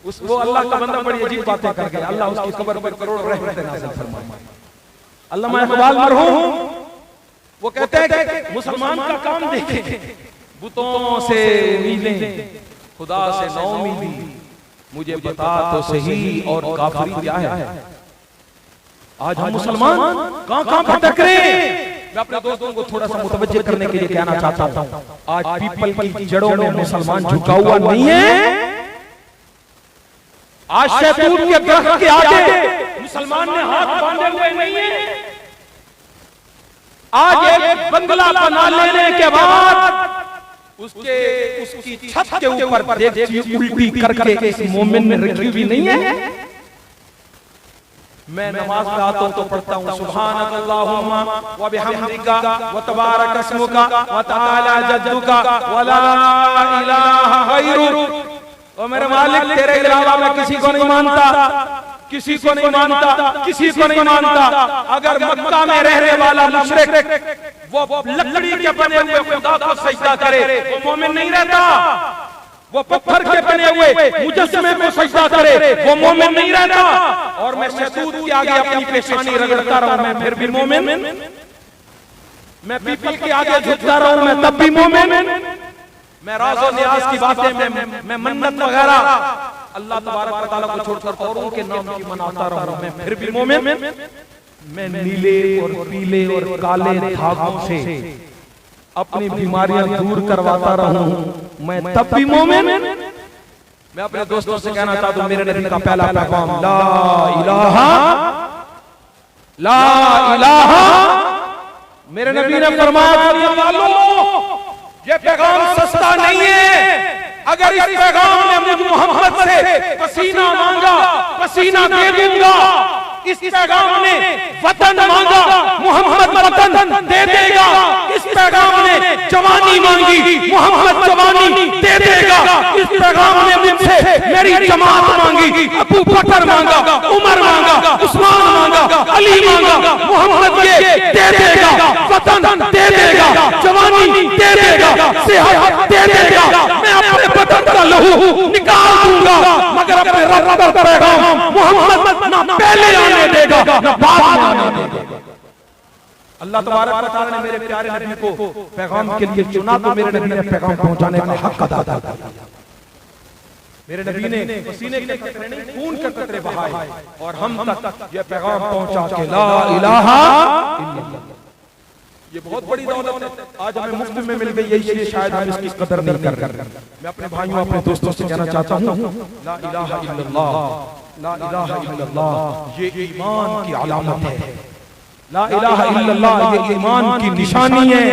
उस वो अल्लाह का बंदा बड़ी अजीब बातें कर गया, अल्लाह उसकी कब्र पर करोड़ों रहमतें नाज़िल फरमाए। अल्लामा इकबाल मरहूम वो कहते हैं कि मुसलमान का काम देखें, बुतों से उम्मीदें, खुदा से नौमीदी, मुझे बता तो सही और काफिरी क्या है। आज हम मुसलमान कहां भटक रहे हैं। मैं अपने दोस्तों को थोड़ा सा मुतवज्जे करने के लिए कहना चाहता हूं, आज पीपल की जड़ों में मुसलमान झुका हुआ नहीं है। आज शैतून के दरख्त के आगे मुसलमान ने हाथ बांधे हुए नहीं है। आज एक बंगला बना लेने के बाद उसकी छत के ऊपर देख उल्टी करके इस मोमिन ने रखी हुई नहीं है। मैं नमाज में आता हूं तो पढ़ता हूं सुब्हानकल्लाहुम्मा व बिहम्दिका व तबारक अस्मुका व तआला जद्दुका व ला इलाहा गैरुक। ओ मेरे मालिक, तेरे अलावा मैं किसी को नहीं मानता, किसी को नहीं मानता, किसी को नहीं मानता। अगर मक्का में रहने वाला मुशरिक वो लकड़ी के बने हुए खुदा को सजदा करे, वो मोमिन नहीं रहता। वो पत्थर के बने हुए मुजस्समे को सजदा करे, वो मोमिन नहीं रहता। और मैं शैतून के आगे अपनी पेशानी रगड़ता रहूं, मैं फिर भी मोमिन। मैं पीपल के आगे झुकता रहूं, मैं तब भी मोमिन। मैं राज़ो नियाज़ की बातें, मैं मन्नत वगैरह अल्लाह तबारक व तआला को छोड़कर औरों के नाम की मनाता रहूं, मैं फिर भी मोमिन। मैं नीले और पीले और काले धागों से अपनी बीमारियां दूर करवाता रहूं, मैं तब भी मोमिन। मैं अपने दोस्तों से कहना चाहता हूं, मेरे नबी का पहला पैगाम ला इलाहा, ला इलाहा। मेरे नबी ने फरमाया, ये पैगाम सस्ता नहीं है। अगर इस पैगाम ने मुझ मोहम्मद से पसीना मांगा, पसीना दे दूंगा। इस पैगाम ने वतन मांगा, मोहम्मद वतन दे देगा। इस पैगाम ने जवानी मांगी, मोहम्मद जवानी दे देगा। इस पैगाम ने मुझसे मेरी जमात मांगी, अबू बकर मांगा, उमर मांगा, उस्मान मांगा, अली मांगा, मोहम्मद ये दे देगा। वतन दे देगा, जवानी दे देगा, सेहत दे देगा। मैं अपने वतन का लहू निकाल दूंगा, मगर अपने रब का पैगाम मोहम्मद ना पहले आने देगा ना बाद में आने देगा। अल्लाह तबारक व तआला ने मेरे प्यारे नबी को पैगाम के लिए चुना, तो मेरे नबी ने पैगाम पहुंचाने का हक अदा किया। मेरे नबी ने पसीने के कतरे नहीं, खून के कतरे बहाए और हम तक ये पैगाम पहुंचा के ला इलाहा इल्लल्लाह। ये बहुत बड़ी दौलत है, आज हमें मुफ्त में मिल गई, यही शायद हम इसकी कदर नहीं कर रहे। मैं अपने भाइयों अपने दोस्तों से कहना चाहता हूँ, ला इलाहा इल्लल्लाह, ला इलाहा इल्लल्लाह ये ईमान की अलामत है, ला इलाहा इल्लल्लाह ये ईमान की निशानी है।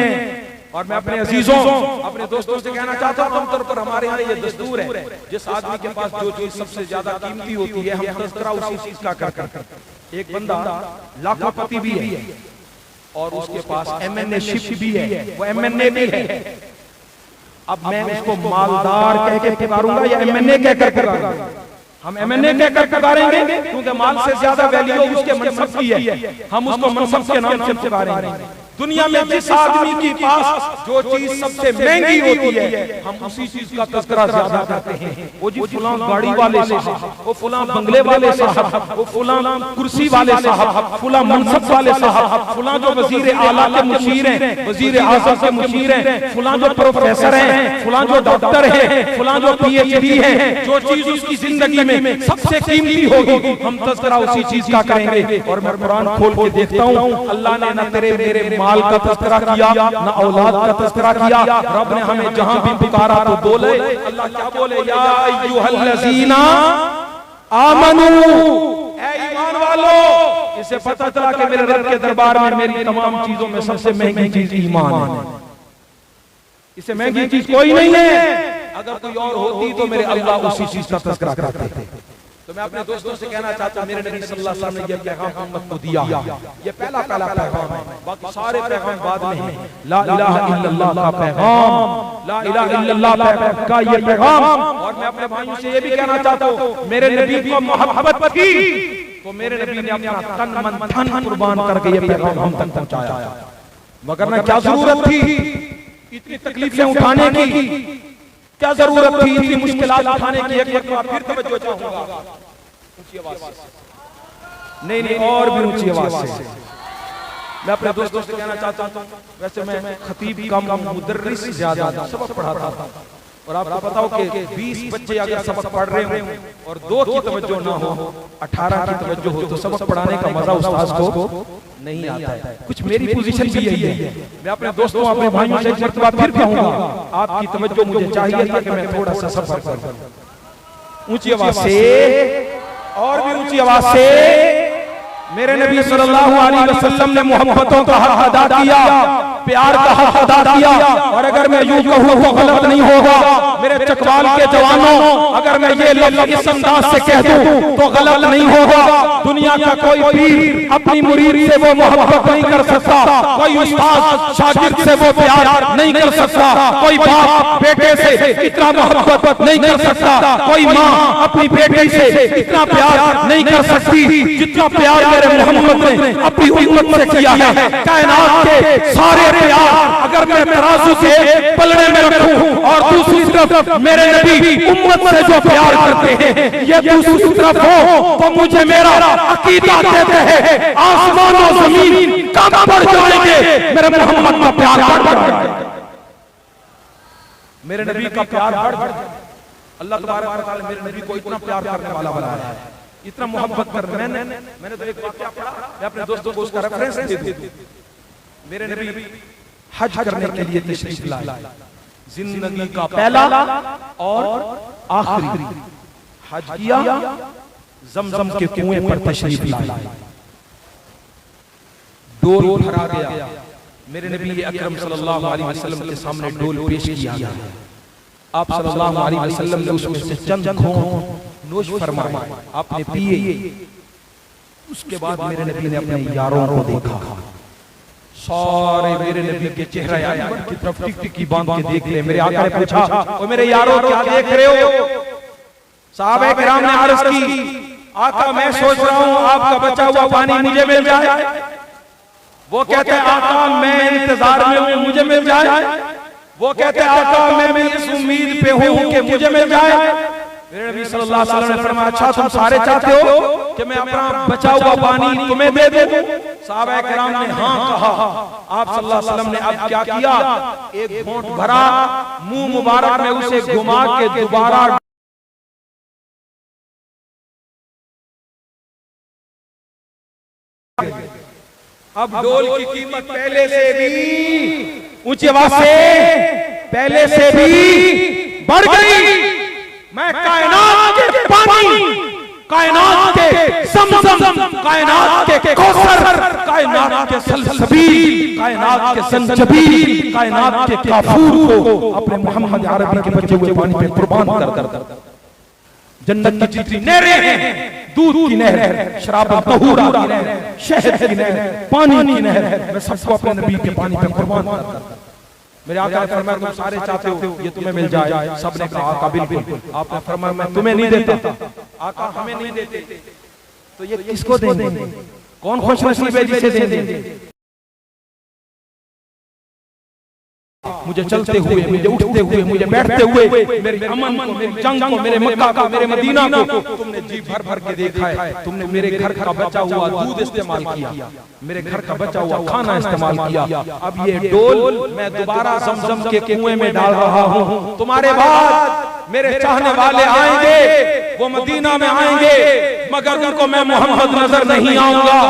और मैं अपने अजीजों अपने दोस्तों से कहना चाहता हूँ, आमतौर पर हमारे यहाँ ये दस्तूर है, जिस आदमी के पास जो चीज सबसे ज्यादा कीमती होती है हम तज़किरा उसी चीज का करते हैं। एक बंदा लाखोपति भी है और उसके पास MNA शिप भी है, वो MNA भी है। अब मैं उसको मालदार कह के पुकारूंगा या MNA कह कर पुकारूंगा? हम MNA कह कर पुकारेंगे क्योंकि माल से ज्यादा वैल्यू उसके मनसब की है, हम उसको मनसब के नाम से पुकारेंगे। दुनिया में जिस आदमी के पास जो चीज सबसे महंगी होती है हम उसी चीज का तज़किरा ज्यादा करते हैं। वो जी फलां गाड़ी वाले साहब, वो फलां बंगले वाले साहब, वो फलां कुर्सी वाले साहब, फलां मनसब वाले साहब, फलां जो वजीर आला के मुशीर हैं, वजीर आज़म के मुशीर हैं, फलां जो प्रोफेसर हैं, फलां जो डॉक्टर हैं, फलां जो PhD हैं, जो चीज उसकी जिंदगी में सबसे कीमती होगी हम तज़किरा उसी चीज का करेंगे। और मैं कुरान खोल के देखता हूँ, अल्लाह ने ना तेरे मेरे माल का तज़किरा किया, ना औलाद का तज़किरा किया। रब ने हमें जहां भी पुकारा तो बोले, अल्लाह क्या बोले, या अय्युहल्लज़ीना आमनू, ऐ ईमान वालों। इससे पता चला कि मेरे रब के दरबार में मेरी तमाम चीजों में सबसे महंगी चीज ईमान है, इससे महंगी चीज कोई नहीं है। अगर कोई और होती तो मेरे अल्लाह उसी चीज का तज़किरा करते थे। तो मैं अपने दोस्तों से कहना चाहता हूं, मेरे नबी सल्लल्लाहु अलैहि वसल्लम ने ये पैगाम उम्मत को दिया, ये पहला पैगाम है, बाकी सारे पैगाम बाद में हैं। ला इलाहा इल्लल्लाह का पैगाम, ला इलाहा इल्लल्लाह का ये पैगाम। और मैं अपने भाइयों से ये भी कहना चाहता हूं, मेरे नबी को मोहब्बत की तो मेरे नबी ने अपना तन मन धन कुर्बान करके ये पैगाम हम तक पहुंचाया। मगर ना क्या जरूरत थी इतनी तकलीफें उठाने की, क्या जरूरत थी इतनी मुश्किलात उठाने की? एक मरतबा फिर तवज्जो चाहूंगा, ऊंची आवाज से, नहीं और भी ऊंची आवाज से। मैं अपने दोस्तों से कहना चाहता हूं, वैसे मैं खतीब कम मुदर्रिस ज्यादा सबक पढ़ाता था, और आपको पता हो कि 20 बच्चे अगर सबक पढ़ रहे हो और 2 की तवज्जो ना हो, 18 की तवज्जो हो, तो सबक पढ़ाने का मजा उस्ताद को नहीं आता है। कुछ मेरी पोजीशन भी यही है। मैं अपने दोस्तों अपने भाइयों से एक मरतबा फिर कहूंगा, आपकी तवज्जो मुझे चाहिए था कि मैं थोड़ा सा सफर करूं। ऊंची आवाज से और भी ऊंची आवाज से, मेरे नबी सल्लल्लाहु अलैहि वसल्लम ने मोहब्बतों का हक अदा किया, प्यार का हक अदा किया। और अगर मैं यूं कहूं तो गलत नहीं होगा, मेरे चकवाल के जवानों, अगर मैं ये लफ्ज़ इस अंदाज से कह दूं तो गलत नहीं होगा। दुनिया का कोई पीर अपनी मुरीद से वो मोहब्बत नहीं कर सकता, कोई उस्ताद शागिर्द से वो प्यार नहीं कर सकता, कोई बाप बेटे से इतना मोहब्बत नहीं कर सकता, कोई माँ अपनी बेटी से इतना प्यार नहीं कर सकती जितना प्यार मेरे मोहम्मद ने अपनी उम्मत से किया है। कायनात के सारे प्यार अगर मैं तराजू के पलड़े में रखूं और दूसरी तरफ मेरे नबी उम्मत से जो प्यार करते हैं ये दूसरी तरफ हो, तो मुझे मेरा अकीदा कहते हैं आसमान और जमीन कम पड़ जाएंगे, मेरे मोहम्मद का प्यार बढ़ जाएगा, मेरे नबी का प्यार बढ़ जाएगा। अल्लाह तबारक व तआला मेरे नबी को इतना प्यार करने वाला बनाया है, इतना मोहब्बत कर। मैंने तो एक वाकया पढ़ा, मैं अपने दोस्तों को उसका रेफरेंस दे दूं। मेरे नबी हज करने के लिए तशरीफ लाए, जिंदगी का पहला और आखिरी हज किया, जमजम के कुएं पर तशरीफ लाए, डोल भरा गया। मेरे नबी अकरम सल्लल्लाहु अलैहि वसल्लम के सामने डोल पेश किया गया। आप सल्लल्लाहु अलैहि वसल्लम ने उसमें से चंद घूंट नोश फरमाए, आपने पिए। उसके बाद मेरे नबी ने अपने यारों को देखा, सारे मेरे नबी के चेहरे की तरफ टिक बांध के देख ले। मेरे आका ने पूछा, ओ मेरे यारों क्या देख रहे हो? सहाबा किराम ने अर्ज की, आका मैं सोच रहा हूँ आपका बचा हुआ पानी मुझे मिल जाए। वो कहते हैं आका मैं इंतजार में हूँ, मुझे मिल जाए। वो कहते हैं आका मैं इस उम्मीद पे हूँ कि मुझे मिल जाए। मेरे नबी सल्लल्लाहु अलैहि वसल्लम ने फरमाया, अच्छा तुम सारे चाहते हो कि मैं अपना बचा हुआ पानी तुम्हें दे दूं? सहाबा किराम ने हाँ कहा। आप सल्लल्लाहु अलैहि वसल्लम ने अब क्या किया, एक घूंट भरा, मुंह मुबारक में उसे घुमा के दोबारा अब डोल की कीमत पहले से भी ऊंची आवाज से पहले से भी बढ़ गई। मैं कायनात के पानी, कायनात के समसम, कायनात के कौसर, कायनात के सलसबील, कायनात के संजबील, कायनात के काफूर को अपने मोहम्मद अरबी के बचे हुए पानी पे कुर्बान कर जन्नत की जितनी नहरें हैं, दूध की नहर, शराब तहूरा की नहर, शहद की नहर, पानी की नहर, मैं सबको अपने नबी के पानी पे कुर्बान करता। मेरे आका ने फरमाया तुम सारे चाहते हो ये तुम्हें मिल जाए। सबने कहा आका बिल्कुल। आपने फरमाया मैं तुम्हें नहीं देता। आका हमें नहीं देते तो ये किसको देंगे? कौन खुशनसीब है जिसे देंगे? मुझे चलते हुए, मुझे उठते हुए, मुझे बैठते हुए, मेरे अमन को, मेरी जंग को, मेरे मक्का को, मेरे मदीना को तुमने जी भर भर के देखा है। तुमने मेरे घर का बचा हुआ दूध इस्तेमाल किया, मेरे घर का बचा हुआ खाना इस्तेमाल किया। अब ये डोल मैं दोबारा ज़मज़म के कुएं में डाल रहा हूँ। तुम्हारे बाद मेरे चाहने वाले आएंगे, वो मदीना में आएंगे, मगर उनको मैं मोहम्मद नजर नहीं आऊंगा।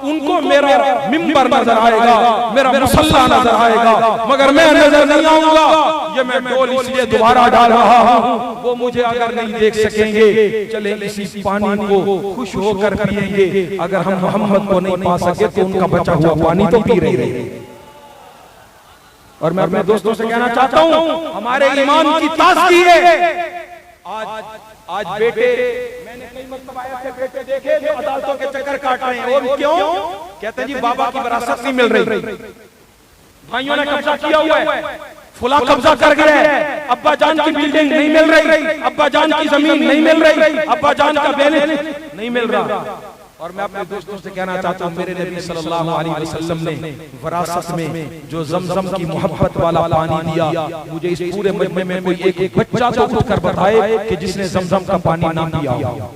उनको मेरा मिंबर नजर आएगा, मेरा मुसल्ला नजर आएगा, मगर मैं नजर नहीं आऊंगा। ये मैं डोल इसलिए दोबारा डाल रहा हूँ, वो मुझे अगर नहीं देख सकेंगे, चले इसी पानी को खुश होकर पिएंगे। अगर हम मोहम्मद को नहीं पा सके तो उनका बचा हुआ पानी तो पी रहे हैं। और मैं अपने दोस्तों से कहना चाहता हूँ हमारे ईमान की ताज़गी है। आज बेटे, मैंने कई मरतबा ऐसे बेटे देखे जो अदालतों के चक्कर काट रहे हैं। और क्यों? कहते हैं जी बाबा की विरासत नहीं मिल रही, भाइयों ने कब्जा किया हुआ है, फुला कब्जा कर गया है, अब्बा जान की बिल्डिंग नहीं मिल रही, अब्बा जान की जमीन नहीं मिल रही, अब्बा जान का बैलेंस नहीं मिल रहा। और मैं अपने दोस्तों से कहना चाहता हूँ मेरे नबी सल्लल्लाहु अलैहि वसल्लम ने विरासत में जो ज़मज़म की मोहब्बत वाला पानी दिया, मुझे इस पूरे मजमे में कोई एक बच्चा तो उठकर बताए कि जिसने ज़मज़म का पानी ना पिया हो।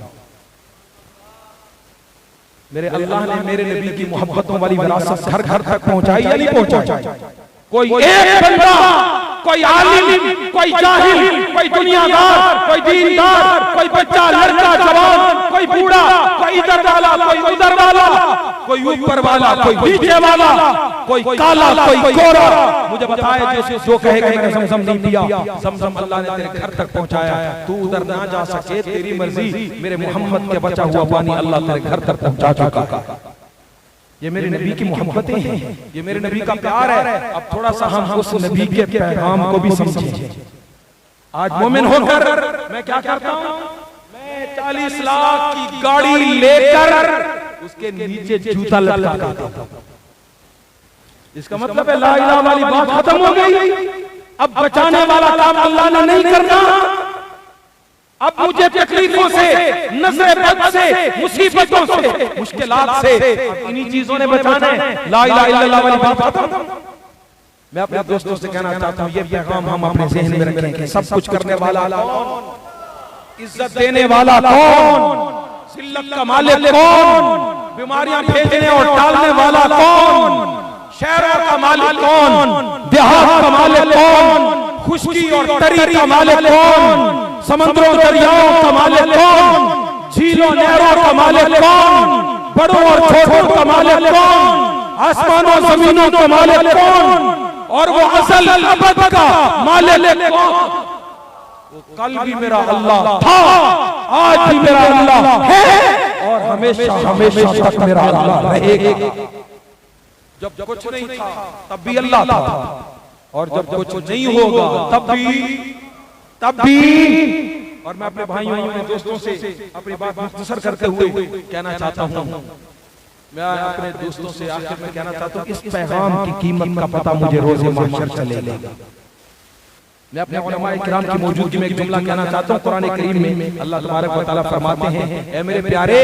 मेरे अल्लाह ने मेरे नबी की मोहब्बतों वाली विरासत घर घर तक पहुंचाई या नहीं पहुंचाई? कोई एक बंदा, कोई आलिम, कोई जाहिल, कोई दुनियादार, कोई दीनदार, कोई बच्चा, लड़का, जवान, कोई बूढ़ा, कोई इधर वाला, कोई उधर वाला, कोई ऊपर वाला, कोई नीचे वाला, कोई काला, कोई गोरा, मुझे बताए जैसे जो कहेगा मैंने ज़मज़म नहीं पिया, ज़मज़म अल्लाह ने तेरे घर तक पहुंचाया। तू उधर ना जा सके, तेरी मर्जी, मेरे मोहम्मद के बचा हुआ पानी अल्लाह तेरे घर तक पहुंचा चुका। ये मेरे नबी की मोहब्बतें हैं, ये मेरे नबी का प्यार है। अब थोड़ा सा हम उस नबी के पैगाम को भी समझें। आज मोमिन होकर मैं क्या करता हूँ? मैं 40 लाख की गाड़ी लेकर उसके नीचे जूता लटका देता हूं। इसका मतलब है ला इलाहा वाली बात खत्म हो गई। अब बचाने वाला काम अल्लाह ने नहीं करना। अब मुझे तकलीफों से, नजर बद से, मुसीबतों से, मुश्किलात से इन्हीं चीजों ने बचाना है। ला इलाहा इल्लल्लाह वाली बात खत्म। मैं अपने दोस्तों से कहना चाहता हूँ ये पैगाम हम अपने ज़हन में रखें। सब कुछ करने वाला कौन? इज्जत देने वाला कौन? जिल्लत का मालिक कौन? बीमारियां भेजने और टालने वाला कौन? शहरों का मालिक कौन? देहात का मालिक कौन? खुशकी और तरी का मालिक कौन? समंदरों दरियाओं का मालिक कौन? झीलों नहरों का मालिक कौन? बड़ों और छोटों का मालिक कौन? आसमानों जमीनों का मालिक कौन? और वो असल अबद का मालिक कौन? वो कल भी मेरा अल्लाह था, आज भी मेरा अल्लाह है और हमेशा हमेशा तक मेरा अल्लाह रहेगा। जब कुछ नहीं था तब भी अल्लाह था, और जब कुछ नहीं होगा तब भी। और मैं अपने भाइयों अपने दोस्तों से अपनी बात मुख्तसर करते हुए कहना चाहता हूँ, मैं अपने दोस्तों से आखिर में कहना चाहता हूँ इस पैगाम की कीमत का पता मुझे रोज़े महशर चलेगा। मैं अपने उलमाए किराम की मौजूदगी में एक जुमला कहना चाहता हूँ। कुरान करीम में अल्लाह तबारक व तआला फरमाते हैं, ऐ मेरे प्यारे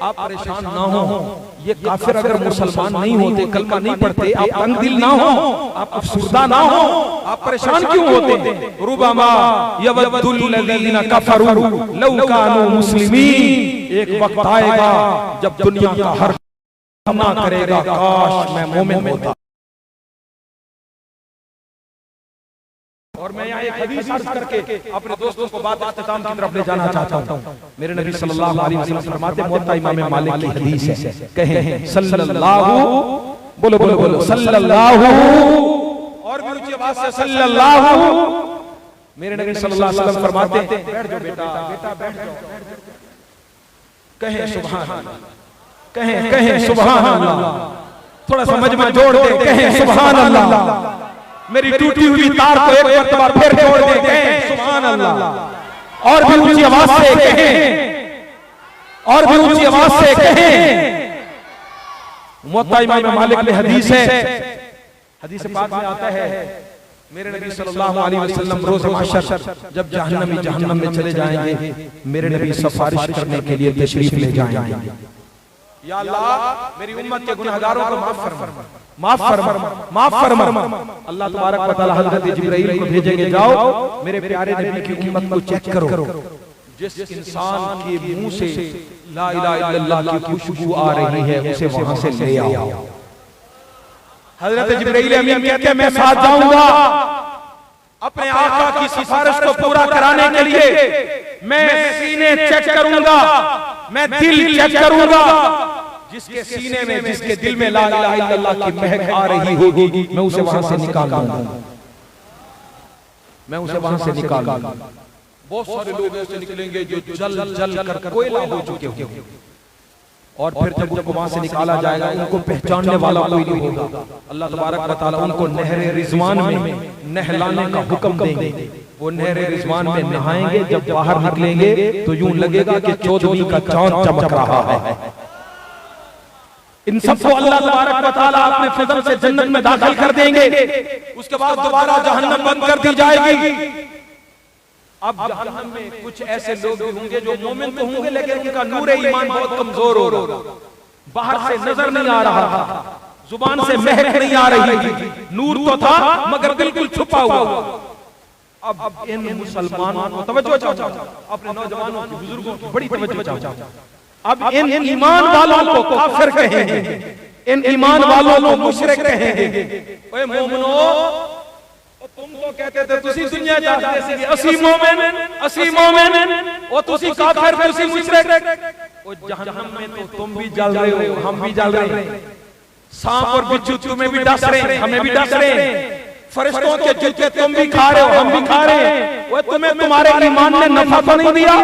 आप परेशान ना हो। ये काफिर अगर मुसलमान नहीं होते, कलमा नहीं पढ़ते, आप तंग दिल ना हो, आप अफसुर्दा ना हो, आप परेशान क्यों होते? रुबमा यवद्दुल लज़ीना कफरू लौ कानू मुस्लिमीन। एक वक्त आएगा जब दुनिया का हर ना करेगा काश मैं मोमिन होता। और मैं यहाँ एक हदीस अर्ज करके अपने दोस्तों को बात इख्तिताम की तरफ ले जाना चाहता हूँ। मेरे नबी सल्लल्लाहु अलैहि वसल्लम फरमाते हैं, मुअत्ता इमाम मालिक की हदीस है, कहें सल्लल्लाहु, बोलो बोलो बोलो सल्लल्लाहु, और भी ऊंची आवाज से सल्लल्लाहु। मेरे नबी सल्लल्लाहु अलैहि वसल्लम फरमाते हैं, बैठ जाओ बेटा, बेटा बैठ जाओ, कहें सुभान अल्लाह, कहें कहें सुभान अल्लाह, थोड़ा समझ में जोड़ दे, कहें सुभान अल्लाह। मेरी टूटी हुई तार को एक मर्तबा फिर जोड़ दे, कहें सुभान अल्लाह, और भी ऊंची आवाज से कहें, और भी ऊंची आवाज से कहें। मुअत्ता इमाम मालिक में हदीस है, हदीस पाक में आता है, मेरे नबी सल्लल्लाहु अलैहि वसल्लम रोज़ महशर जब जहन्नमी जहन्नम में चले जाएंगे, मेरे नबी सिफारिश करने के लिए तशरीफ ले जाएंगे, या अल्लाह मेरी उम्मत के गुनहगारों को माफ फरमा, माफ फरमा, माफ फरमा। अल्लाह तबारक व तआला हजरत जिब्राइल को भेजेंगे, जाओ मेरे प्यारे नबी की उम्मत को चेक करो, जिस इंसान के मुंह से ला इलाहा इल्लल्लाह की खुशबू आ रही है उसे वहां से ले आओ। हजरत जिब्राइल अमीन कहते हैं, मैं साथ जाऊंगा अपने आका की सिफारिश को पूरा कराने के लिए। मैं सीने चेक करूंगा, मैं दिल चेक करूंगा, जिसके सीने में, जिसके दिल में ला इलाहा इल्लल्लाह की महक आ रही होगी, मैं उसे वहां से निकाल दूंगा, मैं उसे वहां से निकाल दूंगा। बहुत सारे लोग ऐसे निकलेंगे जो जल जल कर कोयला हो चुके होंगे, और फिर जब उनको वहां से निकाला जाएगा उनको पहचानने वाला कोई नहीं होगा। अल्लाह तबारक व तआला उनको नहरे रिजवान में नहलाने का हुक्म देंगे, वो नहरे रिजवान में नहाएंगे, जब बाहर निकलेंगे तो यूं लगेगा कि 14वीं का चांद चमक रहा है। इन सबको अल्लाह तबारक व तआला अपने फजल से जन्नत में दाखिल कर देंगे। उसके बाद दोबारा जहन्नम बंद कर दी जाएगी। अब जहन्नम में कुछ ऐसे लोग भी होंगे जो मोमिन तो होंगे, लेकिन उनका नूर ईमान बहुत कमजोर होगा, बाहर से नजर नहीं आ रहा था, जुबान से महक नहीं आ रही थी, नूर तो था मगर बिल्कुल छुपा हुआ। अब इन मुसलमानों को तवज्जो चाहो, अपने नौजवानों की, बुजुर्गों की बड़ी तवज्जो चाहो। अब इन ईमान वालों को काफिर कहेंगे, इन ईमान वालों को मुशरिक कहेंगे। ओए मोमिनो, तुम तो कहते थे तुसी दुनिया चाहते सी, असी मोमिन, असी मोमिन, ओ तुसी काफिर, तुसी मुशरिक। ओ जहन्नम में तो तुम भी जल रहे हो, हम भी जल रहे हैं, सांप और बिच्छू तुम्हें भी डस रहे हैं, हमें भी डस रहे हैं, फरिश्तों के जूते तुम भी खा रहे हो, हम भी खा रहे हैं। वो तुम्हें तुम्हारे ईमान ने नफा तो नहीं दिया?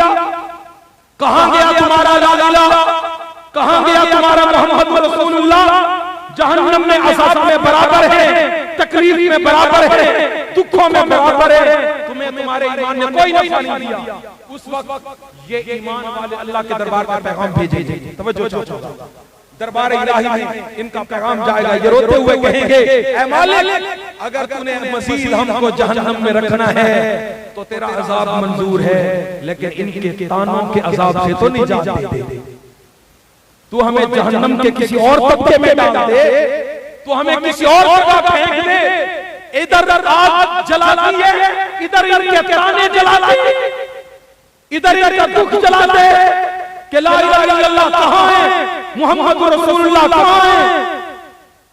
कहां गया तुम्हारा ला इलाहा, कहां गया तुम्हारा मोहम्मद रसूलुल्लाह? जहन्नम में अज़ाब में बराबर है, तकलीफ में बराबर है, दुखों में बराबर है, तुम्हें तुम्हारे ईमान ने कोई नफा नहीं दिया। उस वक्त ये ईमान वाले अल्लाह के दरबार का पैगाम भेजेंगे। तवज्जो चाहो, दरबार इलाही में इनका पैगाम जाएगा, ये रोते हुए कहेंगे, ऐ मालिक, अगर तूने मज़ीद हमको जहन्नम में रखना है तो तेरा अज़ाब मंजूर है, लेकिन इनके तानों के अज़ाब से तो नहीं जाते। तू हमें जहन्नम के किसी और तबके में डाल दे, तू हमें किसी और जगह फेंक दे, इधर आग जलाती है, इधर इनके ताने जलाते, इधर इनका दुख जलाते कि ला इलाहा इल्लल्लाह कहां है, मोहम्मद रसूलुल्लाह कहां है।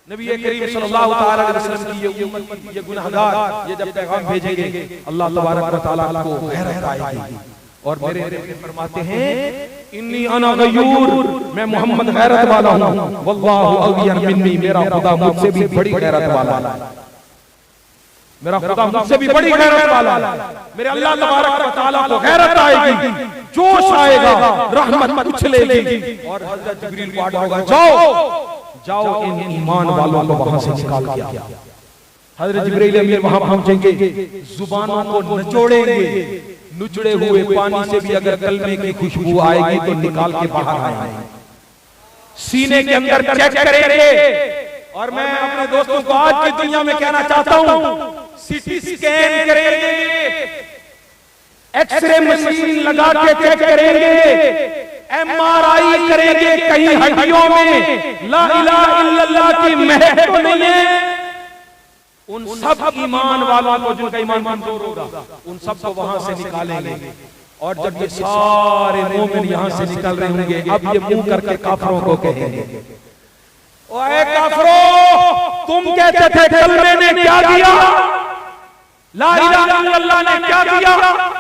नबी करीम सल्लल्लाहु तआला अलैहि वसल्लम की ये उम्मत, ये गुनहगार, ये जब पैगाम भेजेंगे, अल्लाह तबारक व तआला को गैरत आएगी। और मेरे नबी फरमाते हैं, इन्नी अना गयूर, मैं मोहम्मद गैरत वाला हूं, वल्लाहु अगयर मिन्नी, मेरा खुदा मुझसे भी बड़ी गैरत वाला है, मेरा खुदा मुझसे भी बड़ी गैरत वाला है। मेरे अल्लाह तबारक व तआला को गैरत आएगी, जोश आएगा, रहमत उछलेगी, और हजरत जिब्रील को आर्डर होगा, जाओ जाओ इन ईमान वालों को वहां से निकाल के आओ। हजरत जिब्रील अमीन वहां पहुंचेंगे, जुबानों को नचोड़ेंगे, नुचड़े हुए पानी से भी अगर कलमे की खुशबू आएगी तो निकाल के बाहर आएंगे, सीने के अंदर चेक करेंगे। और मैं अपने दोस्तों को आज की दुनिया में कहना चाहता हूं, सीटी स्कैन करेंगे, एक्सरे मशीन लगा के चेक करेंगे, एमआरआई करेंगे, कहीं हड्डियों में ला इलाहा इल्लल्लाह की महक तो नहीं है। उन सब ईमान वालों को, जिनका ईमान कमजोर होगा, उन सब को वहां से निकालेंगे। और जब ये सारे मोमिन यहां से निकल रहे होंगे, अब ये मुंह करके काफिरों को कहेंगे, ओए काफिरों, तुम कहते थे कलमे ने क्या दिया? ला इलाहा इल्लल्लाह ने क्या दिया,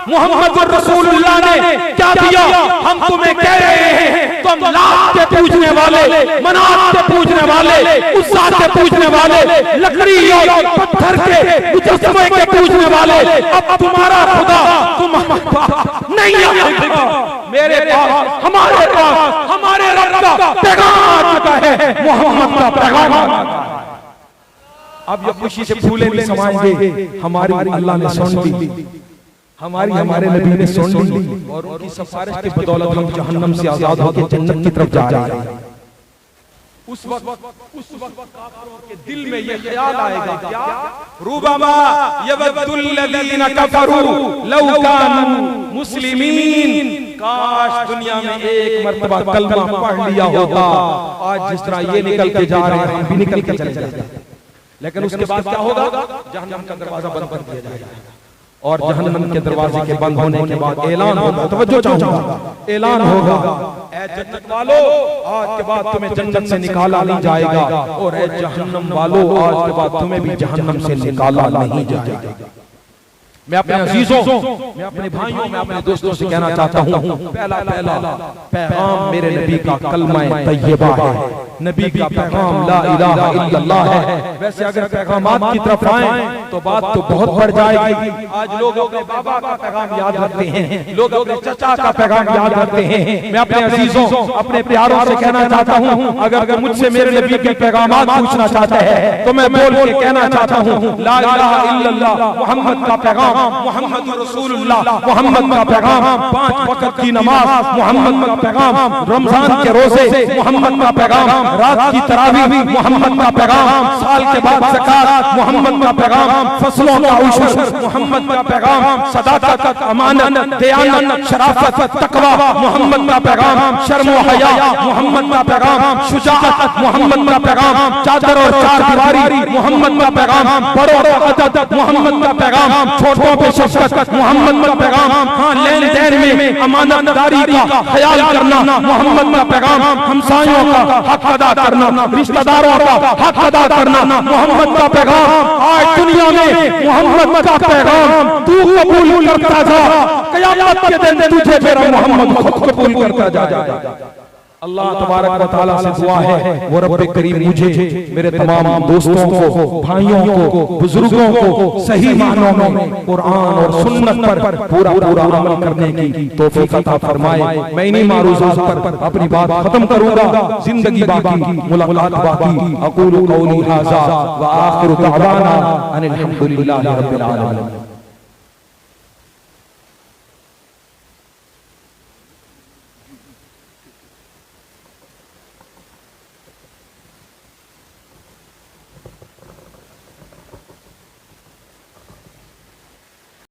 मुहम्मद रसूलुल्लाह ने क्या दिया। हम तुम्हें कह रहे हैं तुम लात के पूजने वाले, मनात के पूजने वाले, उस्सा के पूजने वाले, लकड़ी और पत्थर के मुजस्समे के पूजने वाले, अब तुम्हारा खुदा तुम नहीं आएगा मेरे पास, हमारे पास हमारे रब का पैगाम आ चुका है, मोहम्मद का पैगाम आ चुका है। अब ये खुशी से फूले भी समाएंगे, हमारी अल्लाह ने सुन ली, हमारे नबी ने सुन ली, और उनकी सिफारिश की बदौलत हम जहन्नम से आजाद होकर जन्नत की तरफ जा रहे हैं। उस वक्त काफिरों के दिल में ये ख्याल आएगा, क्या रुबमा यवद्दुल्लज़ीना कफरू लौ कानू मुस्लिमीन, काश दुनिया में एक मर्तबा कलमा पढ़ लिया होता। आज जिस तरह ये निकल के जा रहे हैं, हम भी निकल के चले जाते, लेकिन उसके बाद क्या होगा, जहन्नम का दरवाजा बंद कर दिया जाएगा, और जहन्नम के दरवाजे के बंद होने के बाद ऐलान होगा, तवज्जो चाहूंगा, ऐलान होगा, ऐ जन्नत वालों आज के बाद तुम्हें जन्नत से निकाला नहीं जाएगा, और ऐ जहन्नम वालों आज के बाद तुम्हें भी जहन्नम से निकाला नहीं जाएगा। मैं अपने अजीजों, मैं अपने भाइयों, मैं अपने दोस्तों से कहना चाहता हूँ, पहला पैगाम मेरे नबी का कलमा तैयबा है, नबी का पैगाम ला इलाहा इल्लल्लाह है। वैसे अगर पैगामात की तरफ आए तो बात तो बहुत बढ़ जाएगी। आज लोग अपने बाबा का पैगाम याद रखते हैं, लोग अपने चचा का पैगाम याद रखते हैं। मैं अपने अजीजों, अपने प्यारों से कहना चाहता हूँ, अगर मुझसे मेरे नबी के पैगामात पूछना चाहते हैं तो मैं बोल के कहना चाहता हूँ, ला इलाहा इल्लल्लाह, मोहम्मद का पैगाम, मोहम्मद रसूलुल्लाह, मोहम्मद का पैगाम, 5 वक्त की नमाज, मोहम्मद का पैगाम, रमजान के रोजे, मोहम्मद का पैगाम, रात की तरावीह, मोहम्मद का पैगाम, साल के बाद ज़कात, मोहम्मद का पैगाम, फसलों का उशर, मोहम्मद का पैगाम, सदाकत, अमानत, दयानत, शराफत, तकवा, मोहम्मद का पैगाम, शर्म व हया, मोहम्मद का पैगाम, शुजाअत, मोहम्मद का पैगाम, चादर और चार दीवारी, मोहम्मद का पैगाम, बड़ों का अदब, मोहम्मद का पैगाम, छोटों पे शफ़क़त, मोहम्मद का पैगाम, हाँ लेन देन में अमानतदारी का ख्याल करना, मोहम्मद का पैगाम, हमसायों का हक अदा करना, रिश्तेदारों का हक अदा करना, मोहम्मद का पैगाम। आज दुनिया में मोहम्मद का पैगाम तू कबूल करता जा, क़यामत के दिन तुझे मेरा मोहम्मद खुद कबूल करता जाएगा। अल्लाह तबारक व तआला से दुआ है, वो रब्बे करीम मुझे, मेरे तमाम दोस्तों को, भाइयों को, बुजुर्गों को सही मानों में कुरान और सुन्नत पर पूरा अमल करने की तौफीक अता फरमाए। मैं इन्हीं मारूज़ात पर अपनी बात खत्म करूंगा, जिंदगी बाकी, मुलाकात बाकी। अक़ूलु क़ौली हाज़ा व आख़िरु दअवाना अनिल हम्दुलिल्लाहि रब्बिल आलमीन।